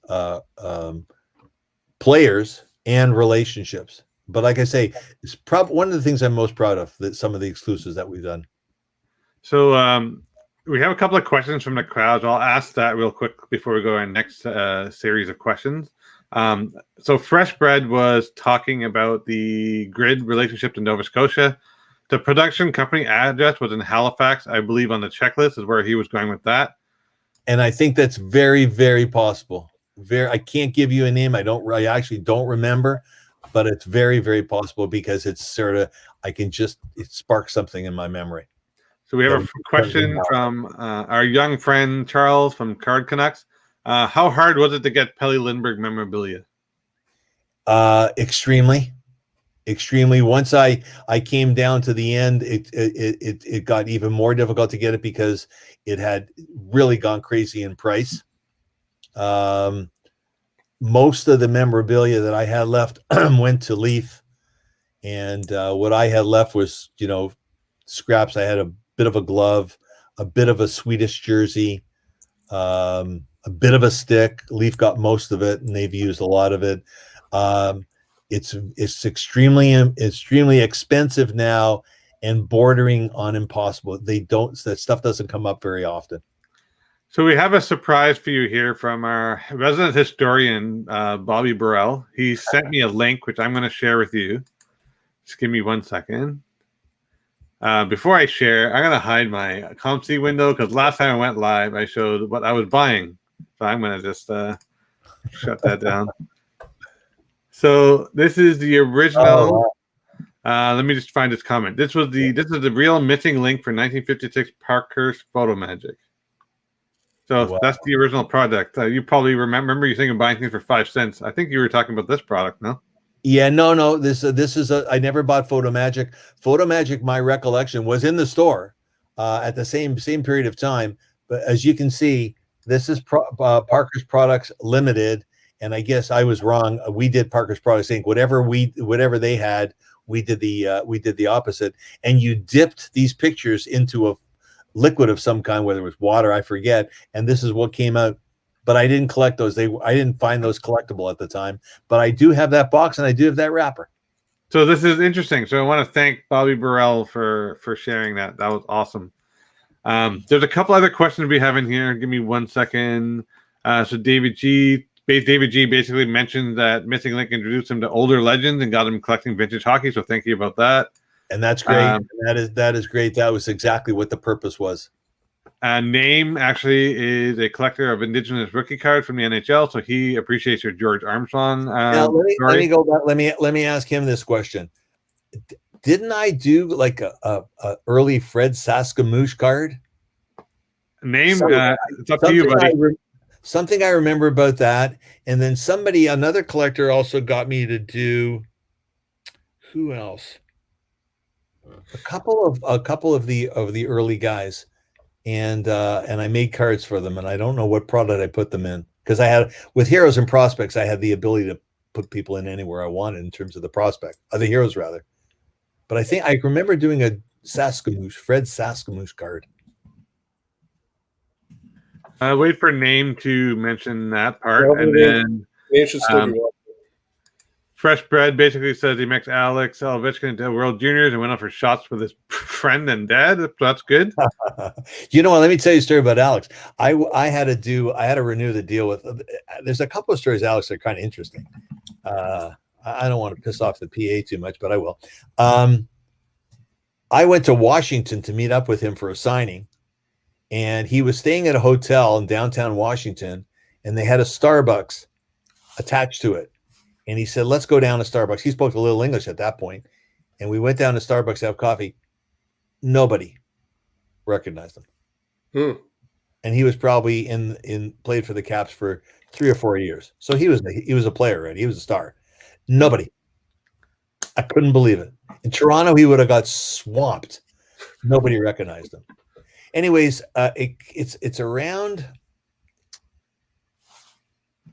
players and relationships. But like I say, it's probably one of the things I'm most proud of, that some of the exclusives that we've done. So we have a couple of questions from the crowd. I'll ask that real quick before we go to our next series of questions. So Fresh Bread was talking about the grid relationship to Nova Scotia. The production company address was in Halifax, I believe, on the checklist is where he was going with that. And I think that's very, very possible. I can't give you a name. I actually don't remember, but it's very, very possible because it's sort of, it sparks something in my memory. So we have a question from our young friend Charles from Card Canucks. How hard was it to get Pelle Lindbergh memorabilia? Extremely. Once I came down to the end, it got even more difficult to get it because it had really gone crazy in price. Most of the memorabilia that I had left went to Leaf, and what I had left was, you know, scraps. I had a bit of a glove, a bit of a Swedish jersey, a bit of a stick. Leaf got most of it, and they've used a lot of it. It's extremely expensive now and bordering on impossible. That stuff doesn't come up very often. So we have a surprise for you here from our resident historian, Bobby Burrell. He sent me a link, which I'm going to share with you. Just give me 1 second. Before I share, I'm going to hide my ComC window because last time I went live, I showed what I was buying. So I'm going to just shut that down. So this is the original. Let me just find this comment. This is the real missing link for 1956 Parkhurst Photo Magic. So that's the original product. You probably remember you thinking buying things for 5 cents. I think you were talking about this product, no? Yeah, no. This is I never bought Photo Magic. Photo Magic, my recollection, was in the store at the same period of time. But as you can see, this is Parker's Products Limited. And I guess I was wrong. We did Parker's Products Inc. Whatever they had, we did the opposite. And you dipped these pictures into a liquid of some kind, whether it was water, I forget. And this is what came out. But I didn't collect those. I didn't find those collectible at the time. But I do have that box, and I do have that wrapper. So this is interesting. So I want to thank Bobby Burrell for sharing that. That was awesome. There's a couple other questions we have in here. Give me 1 second. So David G basically mentioned that Missing Link introduced him to older legends and got him collecting vintage hockey. So thank you about that. And that's great. That is great. That was exactly what the purpose was. Name actually is a collector of Indigenous rookie cards from the NHL, so he appreciates your George Armstrong. Now, let me go back. Let me ask him this question. Didn't I do like a early Fred Saskatchewan card? name. So, It's up to you, buddy. Something I remember about that, and then another collector, also got me to do. Who else? A couple of the early guys, and I made cards for them, and I don't know what product I put them in, because I had, with heroes and prospects, I had the ability to put people in anywhere I wanted in terms of the prospect, of the heroes rather. But I think I remember doing a Fred Saskamoosh card. Wait for name to mention that part, and then name should still be one. Fresh Bread basically says he makes Alex Ovechkin into World Juniors and went out for shots with his friend and dad. That's good. You know what? Let me tell you a story about Alex. I had to renew the deal with. There's a couple of stories, Alex, that are kind of interesting. I don't want to piss off the PA too much, but I will. I went to Washington to meet up with him for a signing, and he was staying at a hotel in downtown Washington, and they had a Starbucks attached to it. And he said, let's go down to Starbucks. He spoke a little English at that point. And we went down to Starbucks to have coffee. Nobody recognized him. And he was probably played for the Caps for 3 or 4 years. So he was a player, right? He was a star. Nobody. I couldn't believe it. In Toronto, he would have got swamped. Nobody recognized him. Anyways, it's around,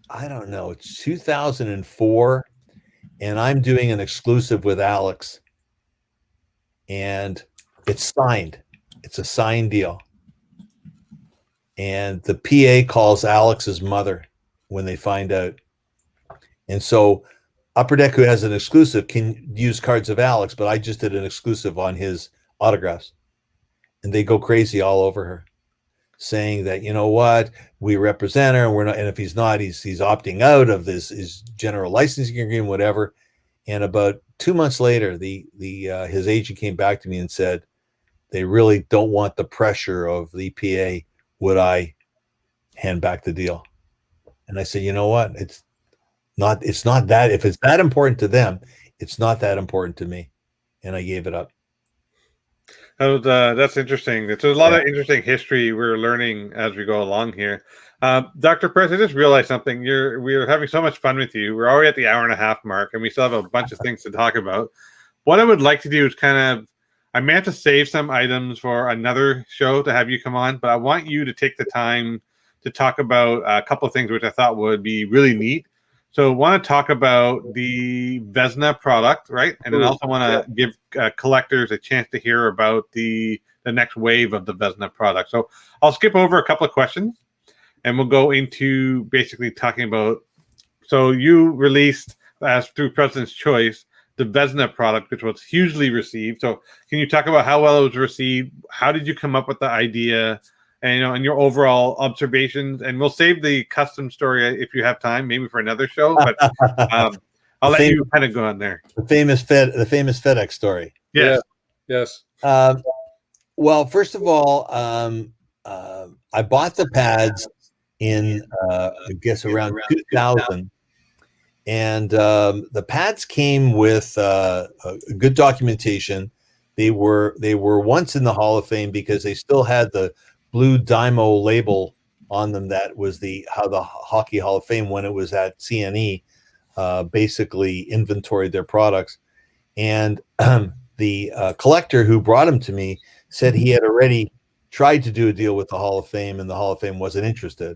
I don't know, it's 2004, and I'm doing an exclusive with Alex, and it's signed. It's a signed deal. And the PA calls Alex's mother when they find out. And so Upper Deck, who has an exclusive, can use cards of Alex, but I just did an exclusive on his autographs. And they go crazy all over her, saying that, you know what, we represent her, and we're not, and if he's not, he's opting out of his general licensing agreement, whatever. And about 2 months later, his agent came back to me and said, they really don't want the pressure of the PA. Would I hand back the deal? And I said, you know what, it's not that, if it's that important to them, it's not that important to me. And I gave it up. That's interesting. It's a lot of interesting history we're learning as we go along here. Dr. Press, I just realized something. We're having so much fun with you. We're already at the hour and a half mark, and we still have a bunch of things to talk about. What I would like to do is I may have to save some items for another show to have you come on, but I want you to take the time to talk about a couple of things which I thought would be really neat. So I want to talk about the Vezna product, right? And then also want to give collectors a chance to hear about the next wave of the Vezna product. So I'll skip over a couple of questions, and we'll go into basically talking about, so you released, as through President's Choice, the Vezna product, which was hugely received. So can you talk about how well it was received? How did you come up with the idea? And, and your overall observations, and we'll save the custom story if you have time, maybe for another show. But I'll let you kind of go on there. The famous FedEx story. Yes. Yeah. Yes. Well, first of all, I bought the pads in I guess around 2000, and the pads came with a good documentation. They were once in the Hall of Fame because they still had the blue Dymo label on them. That was how the Hockey Hall of Fame, when it was at CNE, basically inventoried their products. And the collector who brought them to me said he had already tried to do a deal with the Hall of Fame, and the Hall of Fame wasn't interested.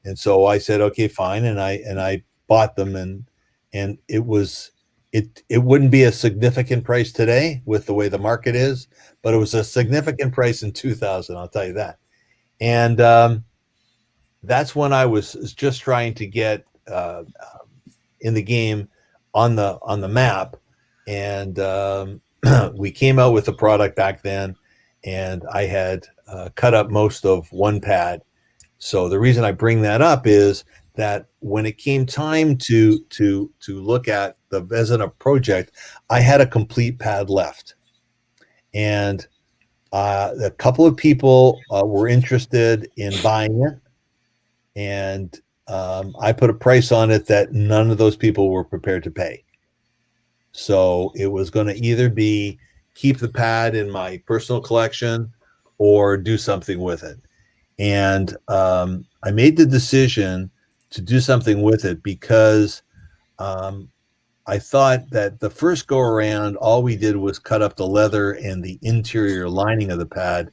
And so I said, okay, fine, and I bought them, and it wouldn't be a significant price today with the way the market is, but it was a significant price in 2000, I'll tell you that. And that's when I was just trying to get in the game on the map. And we came out with a product back then, and I had cut up most of one pad. So the reason I bring that up is that when it came time to look at the Vezna project, I had a complete pad left, and a couple of people were interested in buying it, and I put a price on it that none of those people were prepared to pay. So it was going to either be keep the pad in my personal collection or do something with it. And I made the decision to do something with it because I thought that the first go around, all we did was cut up the leather and the interior lining of the pad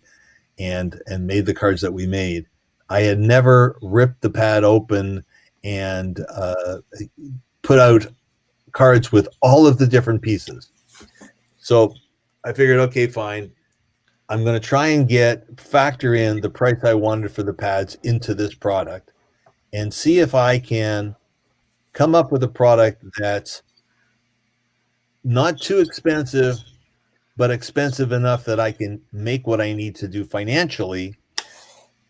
and made the cards that we made. I had never ripped the pad open and put out cards with all of the different pieces. So I figured, okay, fine. I'm going to try and factor in the price I wanted for the pads into this product and see if I can come up with a product that's not too expensive, but expensive enough that I can make what I need to do financially,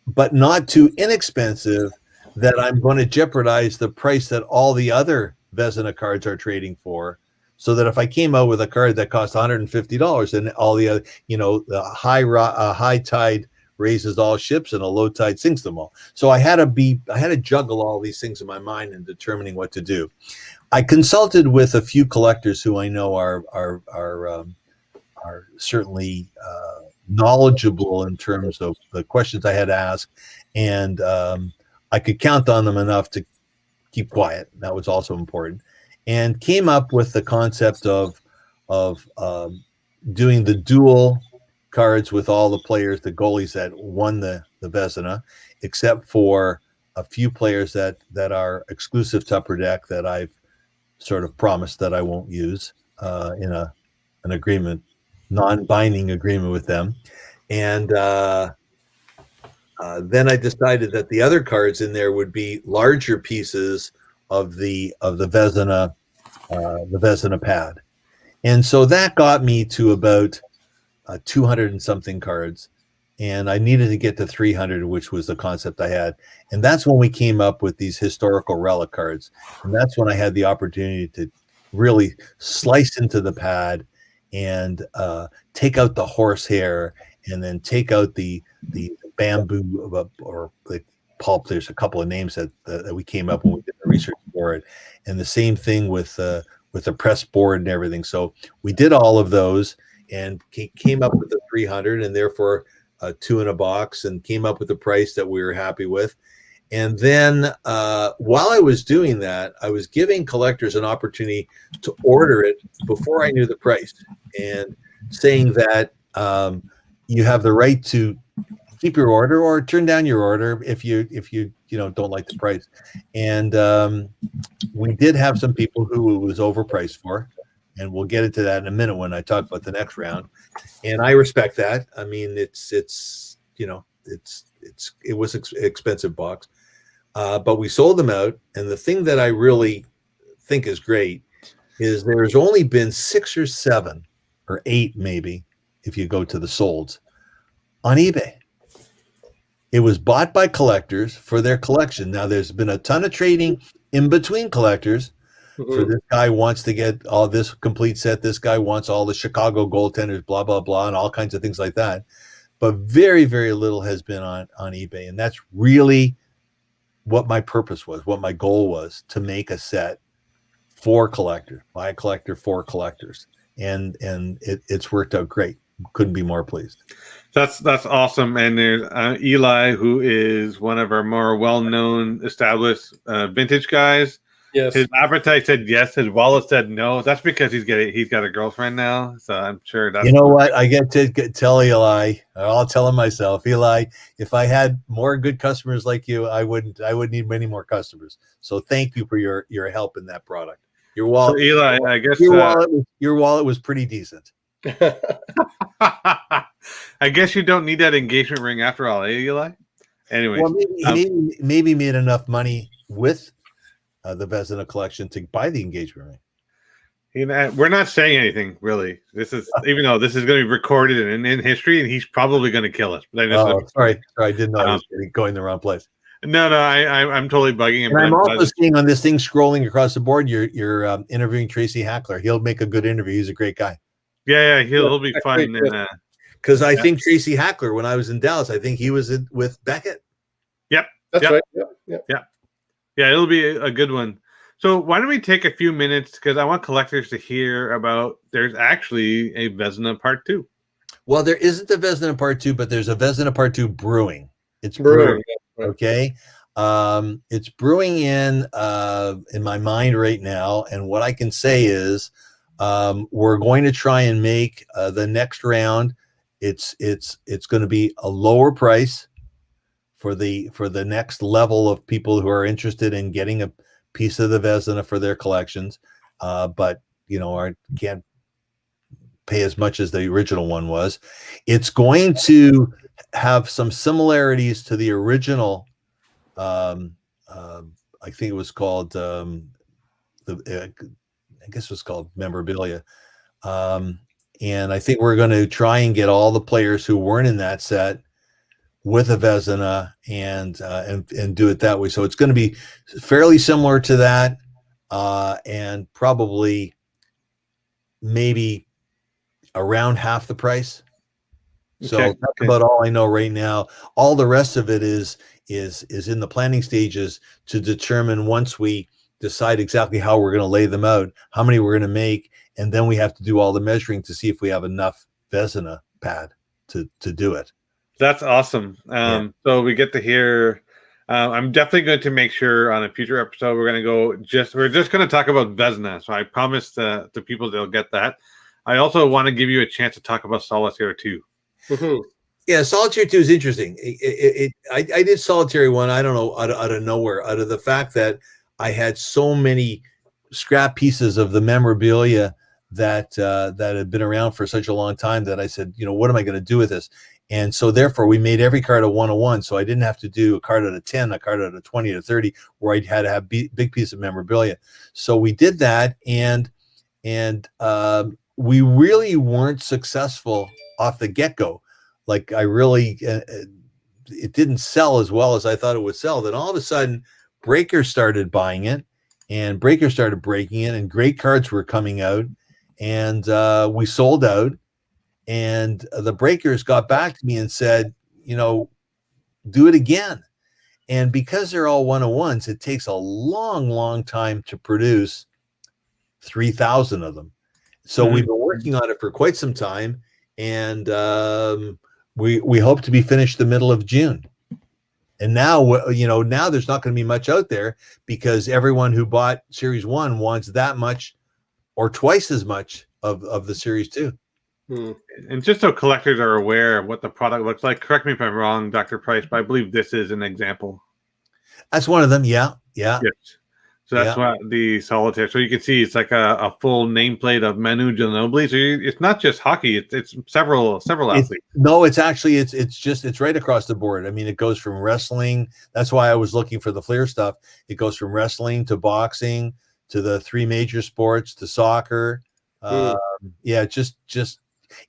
but not too inexpensive that I'm going to jeopardize the price that all the other Vezna cards are trading for. So that if I came out with a card that costs $150 and all the other, the high tide raises all ships and a low tide sinks them all. So I had to juggle all these things in my mind in determining what to do. I consulted with a few collectors who I know are certainly knowledgeable in terms of the questions I had asked, and I could count on them enough to keep quiet. That was also important, and came up with the concept of doing the dual cards with all the players, the goalies that won the Vezina, except for a few players that are exclusive to Upper Deck that I've sort of promised that I won't use in an agreement, non-binding agreement with them. And then I decided that the other cards in there would be larger pieces of the Vezina pad. And so that got me to about 200 and something cards. And I needed to get to 300, which was the concept I had. And that's when we came up with these historical relic cards. And that's when I had the opportunity to really slice into the pad and take out the horsehair and then take out the bamboo or the pulp. There's a couple of names that we came up when we did the research for it. And the same thing with the press board and everything. So we did all of those and came up with the 300 and therefore 2 in a box, and came up with a price that we were happy with. And then while I was doing that, I was giving collectors an opportunity to order it before I knew the price, and saying that you have the right to keep your order or turn down your order if you don't like the price. And we did have some people who it was overpriced for, and we'll get into that in a minute when I talk about the next round. And I respect that. I mean, it was expensive box, but we sold them out. And the thing that I really think is great is there's only been 6 or 7 or 8, maybe, if you go to the solds on eBay. It was bought by collectors for their collection. Now, there's been a ton of trading in between collectors. For this guy wants to get all this complete set. This guy wants all the Chicago goaltenders, blah, blah, blah, and all kinds of things like that. But very, very little has been on eBay. And that's really what my purpose was, what my goal was, to make a set for collectors, by a collector for collectors. And it's worked out great. Couldn't be more pleased. That's awesome. And there's Eli, who is one of our more well-known, established vintage guys. Yes. His appetite said yes. His wallet said no. That's because he's got a girlfriend now. So I'm sure that's. You know what? I get to tell Eli. I'll tell him myself. Eli, if I had more good customers like you, I wouldn't need many more customers. So thank you for your help in that product. Your wallet, so Eli, I guess your wallet was pretty decent. I guess you don't need that engagement ring after all, Eli? Anyway, well, maybe made enough money with the Vezina collection to buy the engagement ring. We're not saying anything really. This is even though this is going to be recorded and in history, and he's probably going to kill us. But sorry, I didn't know I was going the wrong place. No, I'm totally bugging him. And I'm also seeing on this thing scrolling across the board. You're interviewing Tracy Hackler. He'll make a good interview. He's a great guy. Yeah, he'll be fun. Because I think Tracy Hackler, when I was in Dallas, I think he was with Beckett. Yep, that's right. Yeah, it'll be a good one. So why don't we take a few minutes, because I want collectors to hear about there's actually a Vezina Part 2. Well, there isn't a Vezina Part 2, but there's a Vezina Part 2 brewing. It's Brewing. brewing. Yeah, right. Okay. It's brewing in my mind right now. And what I can say is we're going to try and make the next round. It's going to be a lower price for the next level of people who are interested in getting a piece of the Vezna for their collections, but can't pay as much as the original one was. It's going to have some similarities to the original. I think it was called I guess it was called Memorabilia. Um, and I think we're going to try and get all the players who weren't in that set with a Vezina and do it that way. So it's going to be fairly similar to that, and probably maybe around half the price. So Okay. that's about all I know right now. All the rest of it is in the planning stages to determine, once we decide exactly how we're going to lay them out, how many we're going to make, and then we have to do all the measuring to see if we have enough Vezina pad to do it. That's awesome. Yeah. So we get to hear. I'm definitely going to make sure on a future episode we're just going to talk about Vezna. So I promise the people they'll get that. I also want to give you a chance to talk about Solitaire too. Mhm. Yeah, Solitaire 2 is interesting. I did Solitaire 1, I don't know, out of nowhere, out of the fact that I had so many scrap pieces of the memorabilia that had been around for such a long time that I said, what am I going to do with this? And so therefore we made every card a 101, so I didn't have to do a card out of 10, a card out of 20 to 30, where I had to have big piece of memorabilia. So we did that, and we really weren't successful off the get-go. Like I really, it didn't sell as well as I thought it would sell. Then all of a sudden, breakers started buying it, and breakers started breaking it, and great cards were coming out, and we sold out. And the breakers got back to me and said, do it again. And because they're all 101s, it takes a long, long time to produce 3,000 of them. So we've been working on it for quite some time, and we hope to be finished the middle of June. And now, now there's not going to be much out there because everyone who bought Series 1 wants that much or twice as much of the Series 2. And just so collectors are aware of what the product looks like, correct me if I'm wrong, Dr. Price, but I believe this is an example. That's one of them. Yeah. Yes. So that's what the Solitaire. So you can see it's like a full nameplate of Manu Ginobili. So it's not just hockey; it's several athletes. No, it's actually it's right across the board. I mean, it goes from wrestling. That's why I was looking for the Flair stuff. It goes from wrestling to boxing to the three major sports to soccer. Yeah, just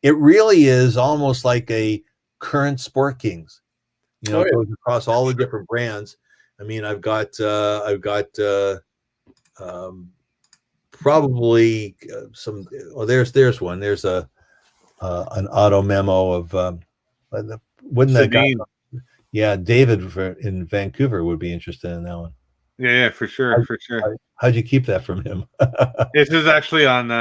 it really is almost like a current Sport Kings. It goes across all the different brands. I mean, I've got probably some. Oh, there's one. There's an auto memo of wouldn't that guy? Yeah, David in Vancouver would be interested in that one. Yeah, for sure, How'd you keep that from him? This is actually on.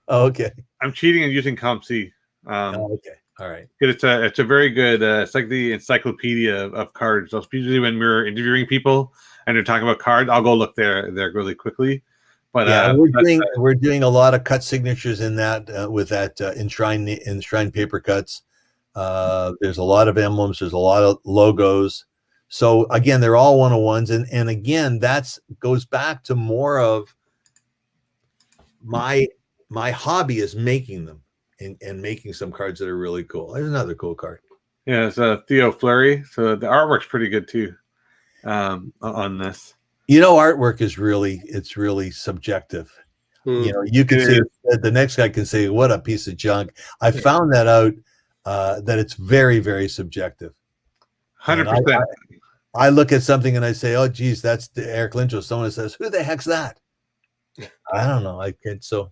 Oh, okay. I'm cheating and using ComC. Okay. All right. It's a very good. It's like the encyclopedia of cards. So usually when we're interviewing people and they're talking about cards, I'll go look there really quickly. But yeah, we're doing a lot of cut signatures in that with that enshrined paper cuts. There's a lot of emblems. There's a lot of logos. So again, they're all 101s, and again, that's goes back to more of my hobby is making them. And making some cards that are really cool. There's another cool card. Yeah, it's Theo Fleury. So the artwork's pretty good too on this. Artwork is really subjective. You can say the next guy can say, what a piece of junk. I found that out that it's very, very subjective. 100%. I look at something and I say, oh, geez, that's Eric Lindros. Someone says, who the heck's that? I don't know. So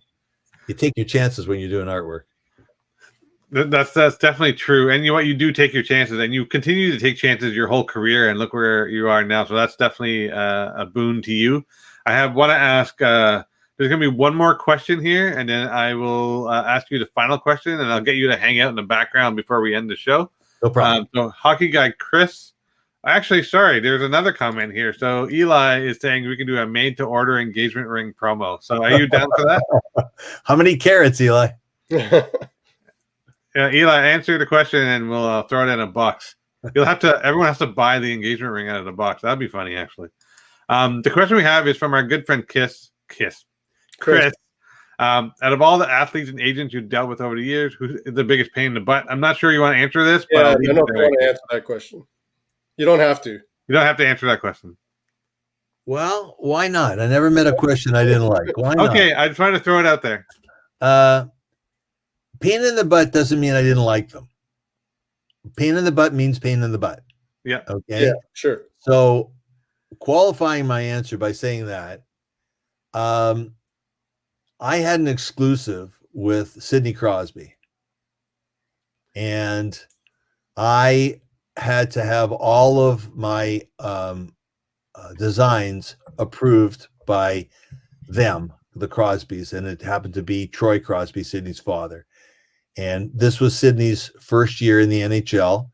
you take your chances when you're doing artwork. That's definitely true. And you do take your chances, and you continue to take chances your whole career, and look where you are now. So that's definitely a boon to you. I want to ask, there's going to be one more question here, and then I will ask you the final question, and I'll get you to hang out in the background before we end the show. No problem. So hockey guy Chris, actually, sorry, there's another comment here. So Eli is saying we can do a made-to-order engagement ring promo. So are you down for that? How many carrots, Eli? Yeah, Eli, answer the question, and we'll throw it in a box. You'll have to. Everyone has to buy the engagement ring out of the box. That'd be funny, actually. The question we have is from our good friend Chris. Out of all the athletes and agents you've dealt with over the years, who's the biggest pain in the butt? I'm not sure you want to answer this, but Yeah, I don't want to answer that question. You don't have to. You don't have to answer that question. Well, why not? I never met a question I didn't like. Why not? Okay, I just wanted to throw it out there. Pain in the butt doesn't mean I didn't like them. Pain in the butt means pain in the butt. Yeah. Okay. Yeah, sure. So qualifying my answer by saying that, I had an exclusive with Sidney Crosby, and I had to have all of my designs approved by them, the Crosbys, and it happened to be Troy Crosby, Sidney's father. And this was Sidney's first year in the NHL,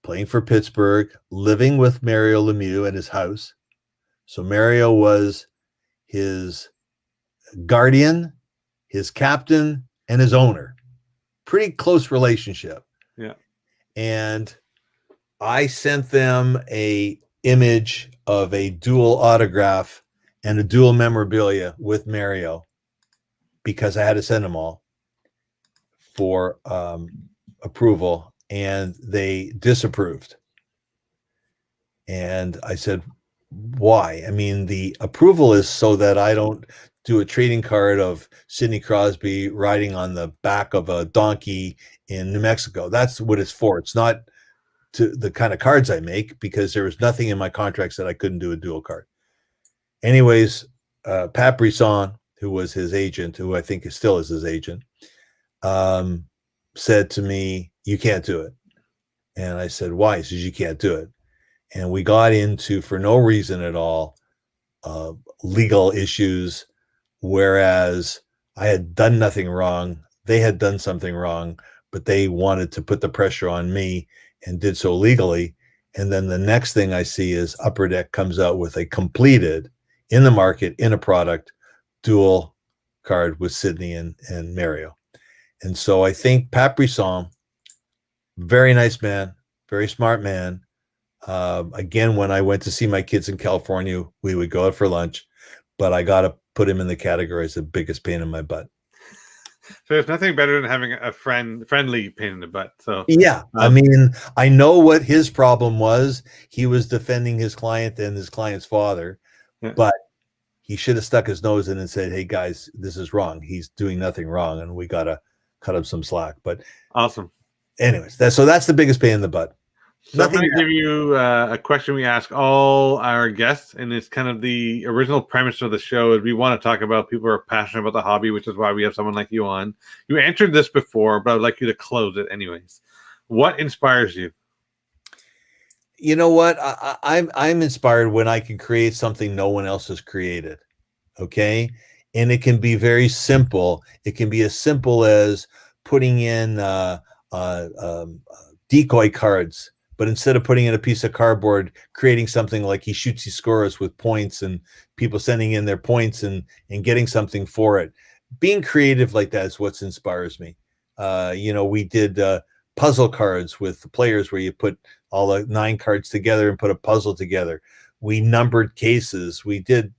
playing for Pittsburgh, living with Mario Lemieux at his house. So Mario was his guardian, his captain, and his owner. Pretty close relationship. Yeah. And I sent them a image of a dual autograph and a dual memorabilia with Mario because I had to send them all for approval, and they disapproved. And I said, why? I mean, the approval is so that I don't do a trading card of Sidney Crosby riding on the back of a donkey in New Mexico. That's what it's for. It's not to the kind of cards I make, because there was nothing in my contracts that I couldn't do a dual card. Anyways, Pat Brisson, who was his agent, who I think still is his agent, said to me, you can't do it. And I said, why? He says, you can't do it. And we got into, for no reason at all, legal issues, whereas I had done nothing wrong. They had done something wrong, but they wanted to put the pressure on me and did so legally. And then the next thing I see is Upper Deck comes out with a completed, in the market, in a product, dual card with Sidney and Mario. And so I think Pat Brisson, very nice man, very smart man. Again, when I went to see my kids in California, we would go out for lunch, but I got to put him in the category as the biggest pain in my butt. So there's nothing better than having a friendly pain in the butt. So yeah, I mean, I know what his problem was. He was defending his client and his client's father, but he should have stuck his nose in and said, hey guys, this is wrong. He's doing nothing wrong, and we got to cut him some slack. But awesome. Anyways, that's the biggest pain in the butt. So I'm going to give you a question we ask all our guests, and it's kind of the original premise of the show is we want to talk about people who are passionate about the hobby, which is why we have someone like you on. You answered this before, but I'd like you to close it anyways. What inspires you? You know what? I'm inspired when I can create something no one else has created. Okay. And it can be very simple. It can be as simple as putting in decoy cards, but instead of putting in a piece of cardboard, creating something like He Shoots, He Scores with points, and people sending in their points and getting something for it. Being creative like that is what inspires me. We did puzzle cards with the players where you put all the 9 cards together and put a puzzle together. We numbered cases. We did,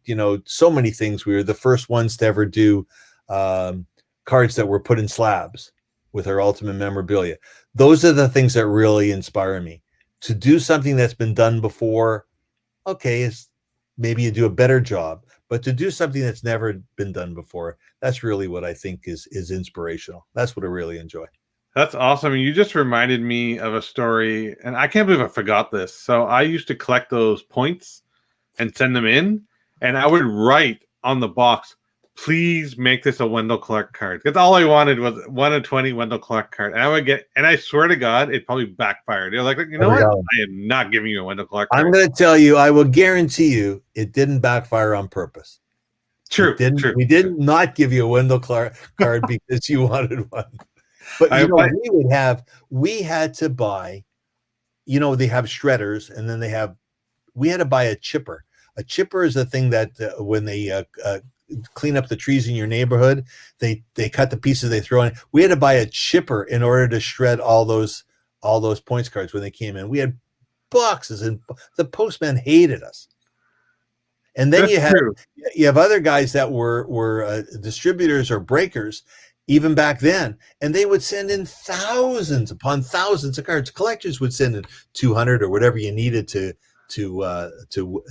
so many things. We were the first ones to ever do cards that were put in slabs with our ultimate memorabilia. Those are the things that really inspire me. To do something that's been done before, okay, maybe you do a better job, but to do something that's never been done before, that's really what I think is inspirational. That's what I really enjoy. That's awesome. You just reminded me of a story, and I can't believe I forgot this. So I used to collect those points and send them in, and I would write on the box, please make this a Wendell Clark card. Because all I wanted was 1 of 20 Wendell Clark card. And I would get, and I swear to God, it probably backfired. They're like, you know what? I am not giving you a Wendell Clark card. I'm going to tell you, I will guarantee you it didn't backfire on purpose. True. We did not give you a Wendell Clark card because you wanted one. But we had to buy they have shredders, and then we had to buy a chipper. A chipper is a thing that when they clean up the trees in your neighborhood, they cut the pieces they throw in. We had to buy a chipper in order to shred all those points cards when they came in. We had boxes, and the postman hated us. And then you have other guys that were distributors or breakers, even back then, and they would send in thousands upon thousands of cards. Collectors would send in 200 or whatever you needed to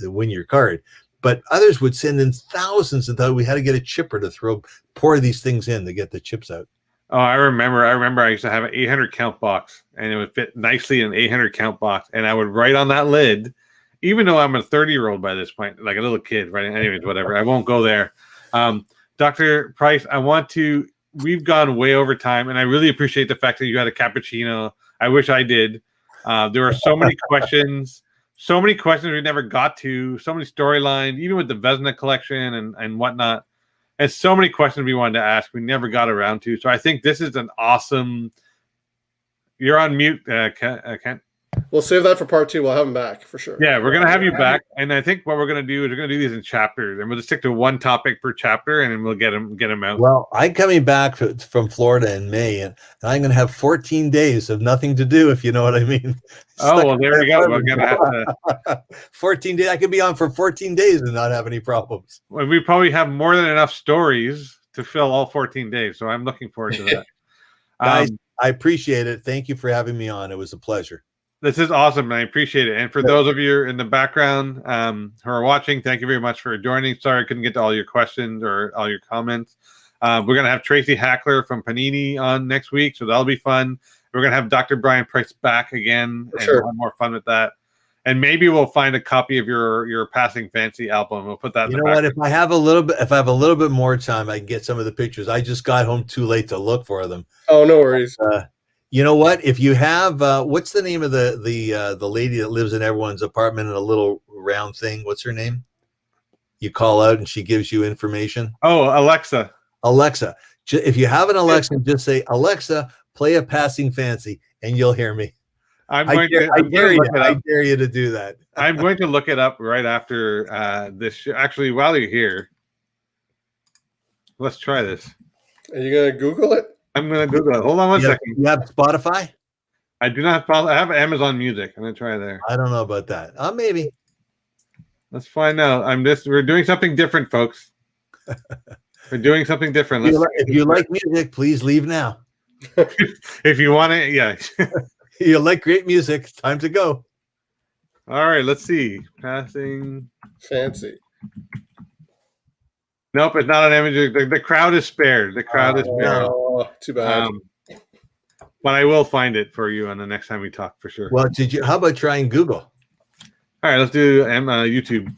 win your card, but others would send in thousands, and thought we had to get a chipper to pour these things in to get the chips out. Oh, I remember I used to have an 800 count box, and it would fit nicely in an 800 count box, and I would write on that lid, even though I'm a 30-year-old by this point, like a little kid, right? Anyways, whatever. I won't go there. Dr. Price, we've gone way over time, and I really appreciate the fact that you had a cappuccino. I wish I did. There were so many questions. So many questions we never got to, so many storylines, even with the Vezna collection and whatnot. And so many questions we wanted to ask, we never got around to. So I think this is an awesome. You're on mute, Kent. We'll save that for part 2. We'll have him back for sure. Yeah, we're gonna have you back, and I think what we're gonna do is we're gonna do these in chapters, and we'll just stick to one topic per chapter, and then we'll get them out. Well, I'm coming back from Florida in May, and I'm gonna have 14 days of nothing to do, if you know what I mean. Oh, well, there we go. We're gonna have to 14 days. I could be on for 14 days and not have any problems. Well, we probably have more than enough stories to fill all 14 days, so I'm looking forward to that. Guys, I appreciate it. Thank you for having me on. It was a pleasure. This is awesome, and I appreciate it. And for those of you in the background who are watching, thank you very much for joining. Sorry I couldn't get to all your questions or all your comments. We're going to have Tracy Hackler from Panini on next week, so that'll be fun. We're going to have Dr. Brian Price back again, and we'll have more fun with that. And maybe we'll find a copy of your Passing Fancy album. We'll put that in the back. If I have a little bit more time, I can get some of the pictures. I just got home too late to look for them. Oh, no worries. You know what? If you have, what's the name of the lady that lives in everyone's apartment in a little round thing? What's her name? You call out and she gives you information. Oh, Alexa. Alexa. If you have an Alexa, just say, Alexa, play a Passing Fancy, and you'll hear me. I dare you to do that. I'm going to look it up right after this show. Actually, while you're here, let's try this. Are you going to Google it? I'm going to Google it. Hold on one second. You have Spotify? I do not follow. I have Amazon Music. I'm going to try there. I don't know about that. Maybe. Let's find out. We're doing something different, folks. We're doing something different. If you like music, please leave now. If you want it, yeah. You like great music, it's time to go. All right, let's see. Passing Fancy. Nope, it's not an image. The crowd is spared. The crowd is spared. Oh, too bad. But I will find it for you on the next time we talk for sure. Well, how about trying Google? All right, let's do YouTube.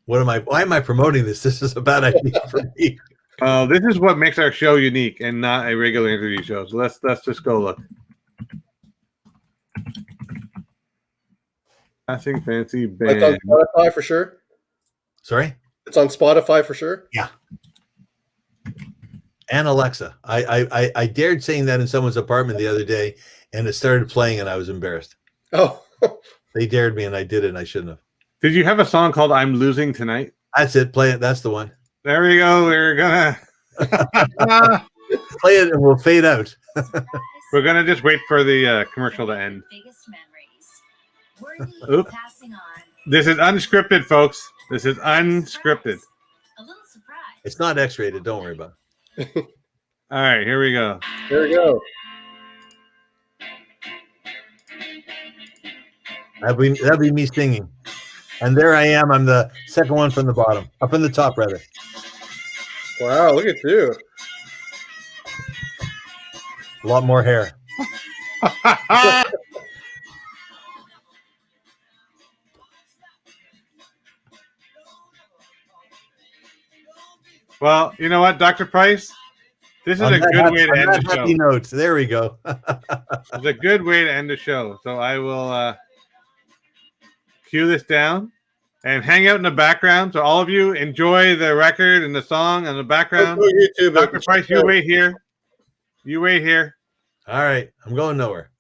Why am I promoting this? This is a bad idea for me. This is what makes our show unique and not a regular interview show. So let's just go look. Passing Fancy Band. It's on Spotify for sure. Sorry? It's on Spotify for sure. Yeah. And Alexa. I dared saying that in someone's apartment the other day, and it started playing, and I was embarrassed. Oh. They dared me, and I did it, and I shouldn't have. Did you have a song called I'm Losing Tonight? That's it. Play it. That's the one. There we go. We're going to... Play it, and we'll fade out. We're going to just wait for the commercial to end. Oops. This is unscripted, folks. This is unscripted. It's not X-rated. Don't worry about it. All right, here we go. Here we go. That'd be me singing. And there I am. I'm the second one from the bottom. Up in the top, rather. Wow, look at you. A lot more hair. Well, you know what, Dr. Price? This is a good way to end the show. Notes. There we go. It's a good way to end the show. So I will cue this down and hang out in the background. So all of you enjoy the record and the song in the background. Dr. Price, you wait here. You wait here. All right. I'm going nowhere.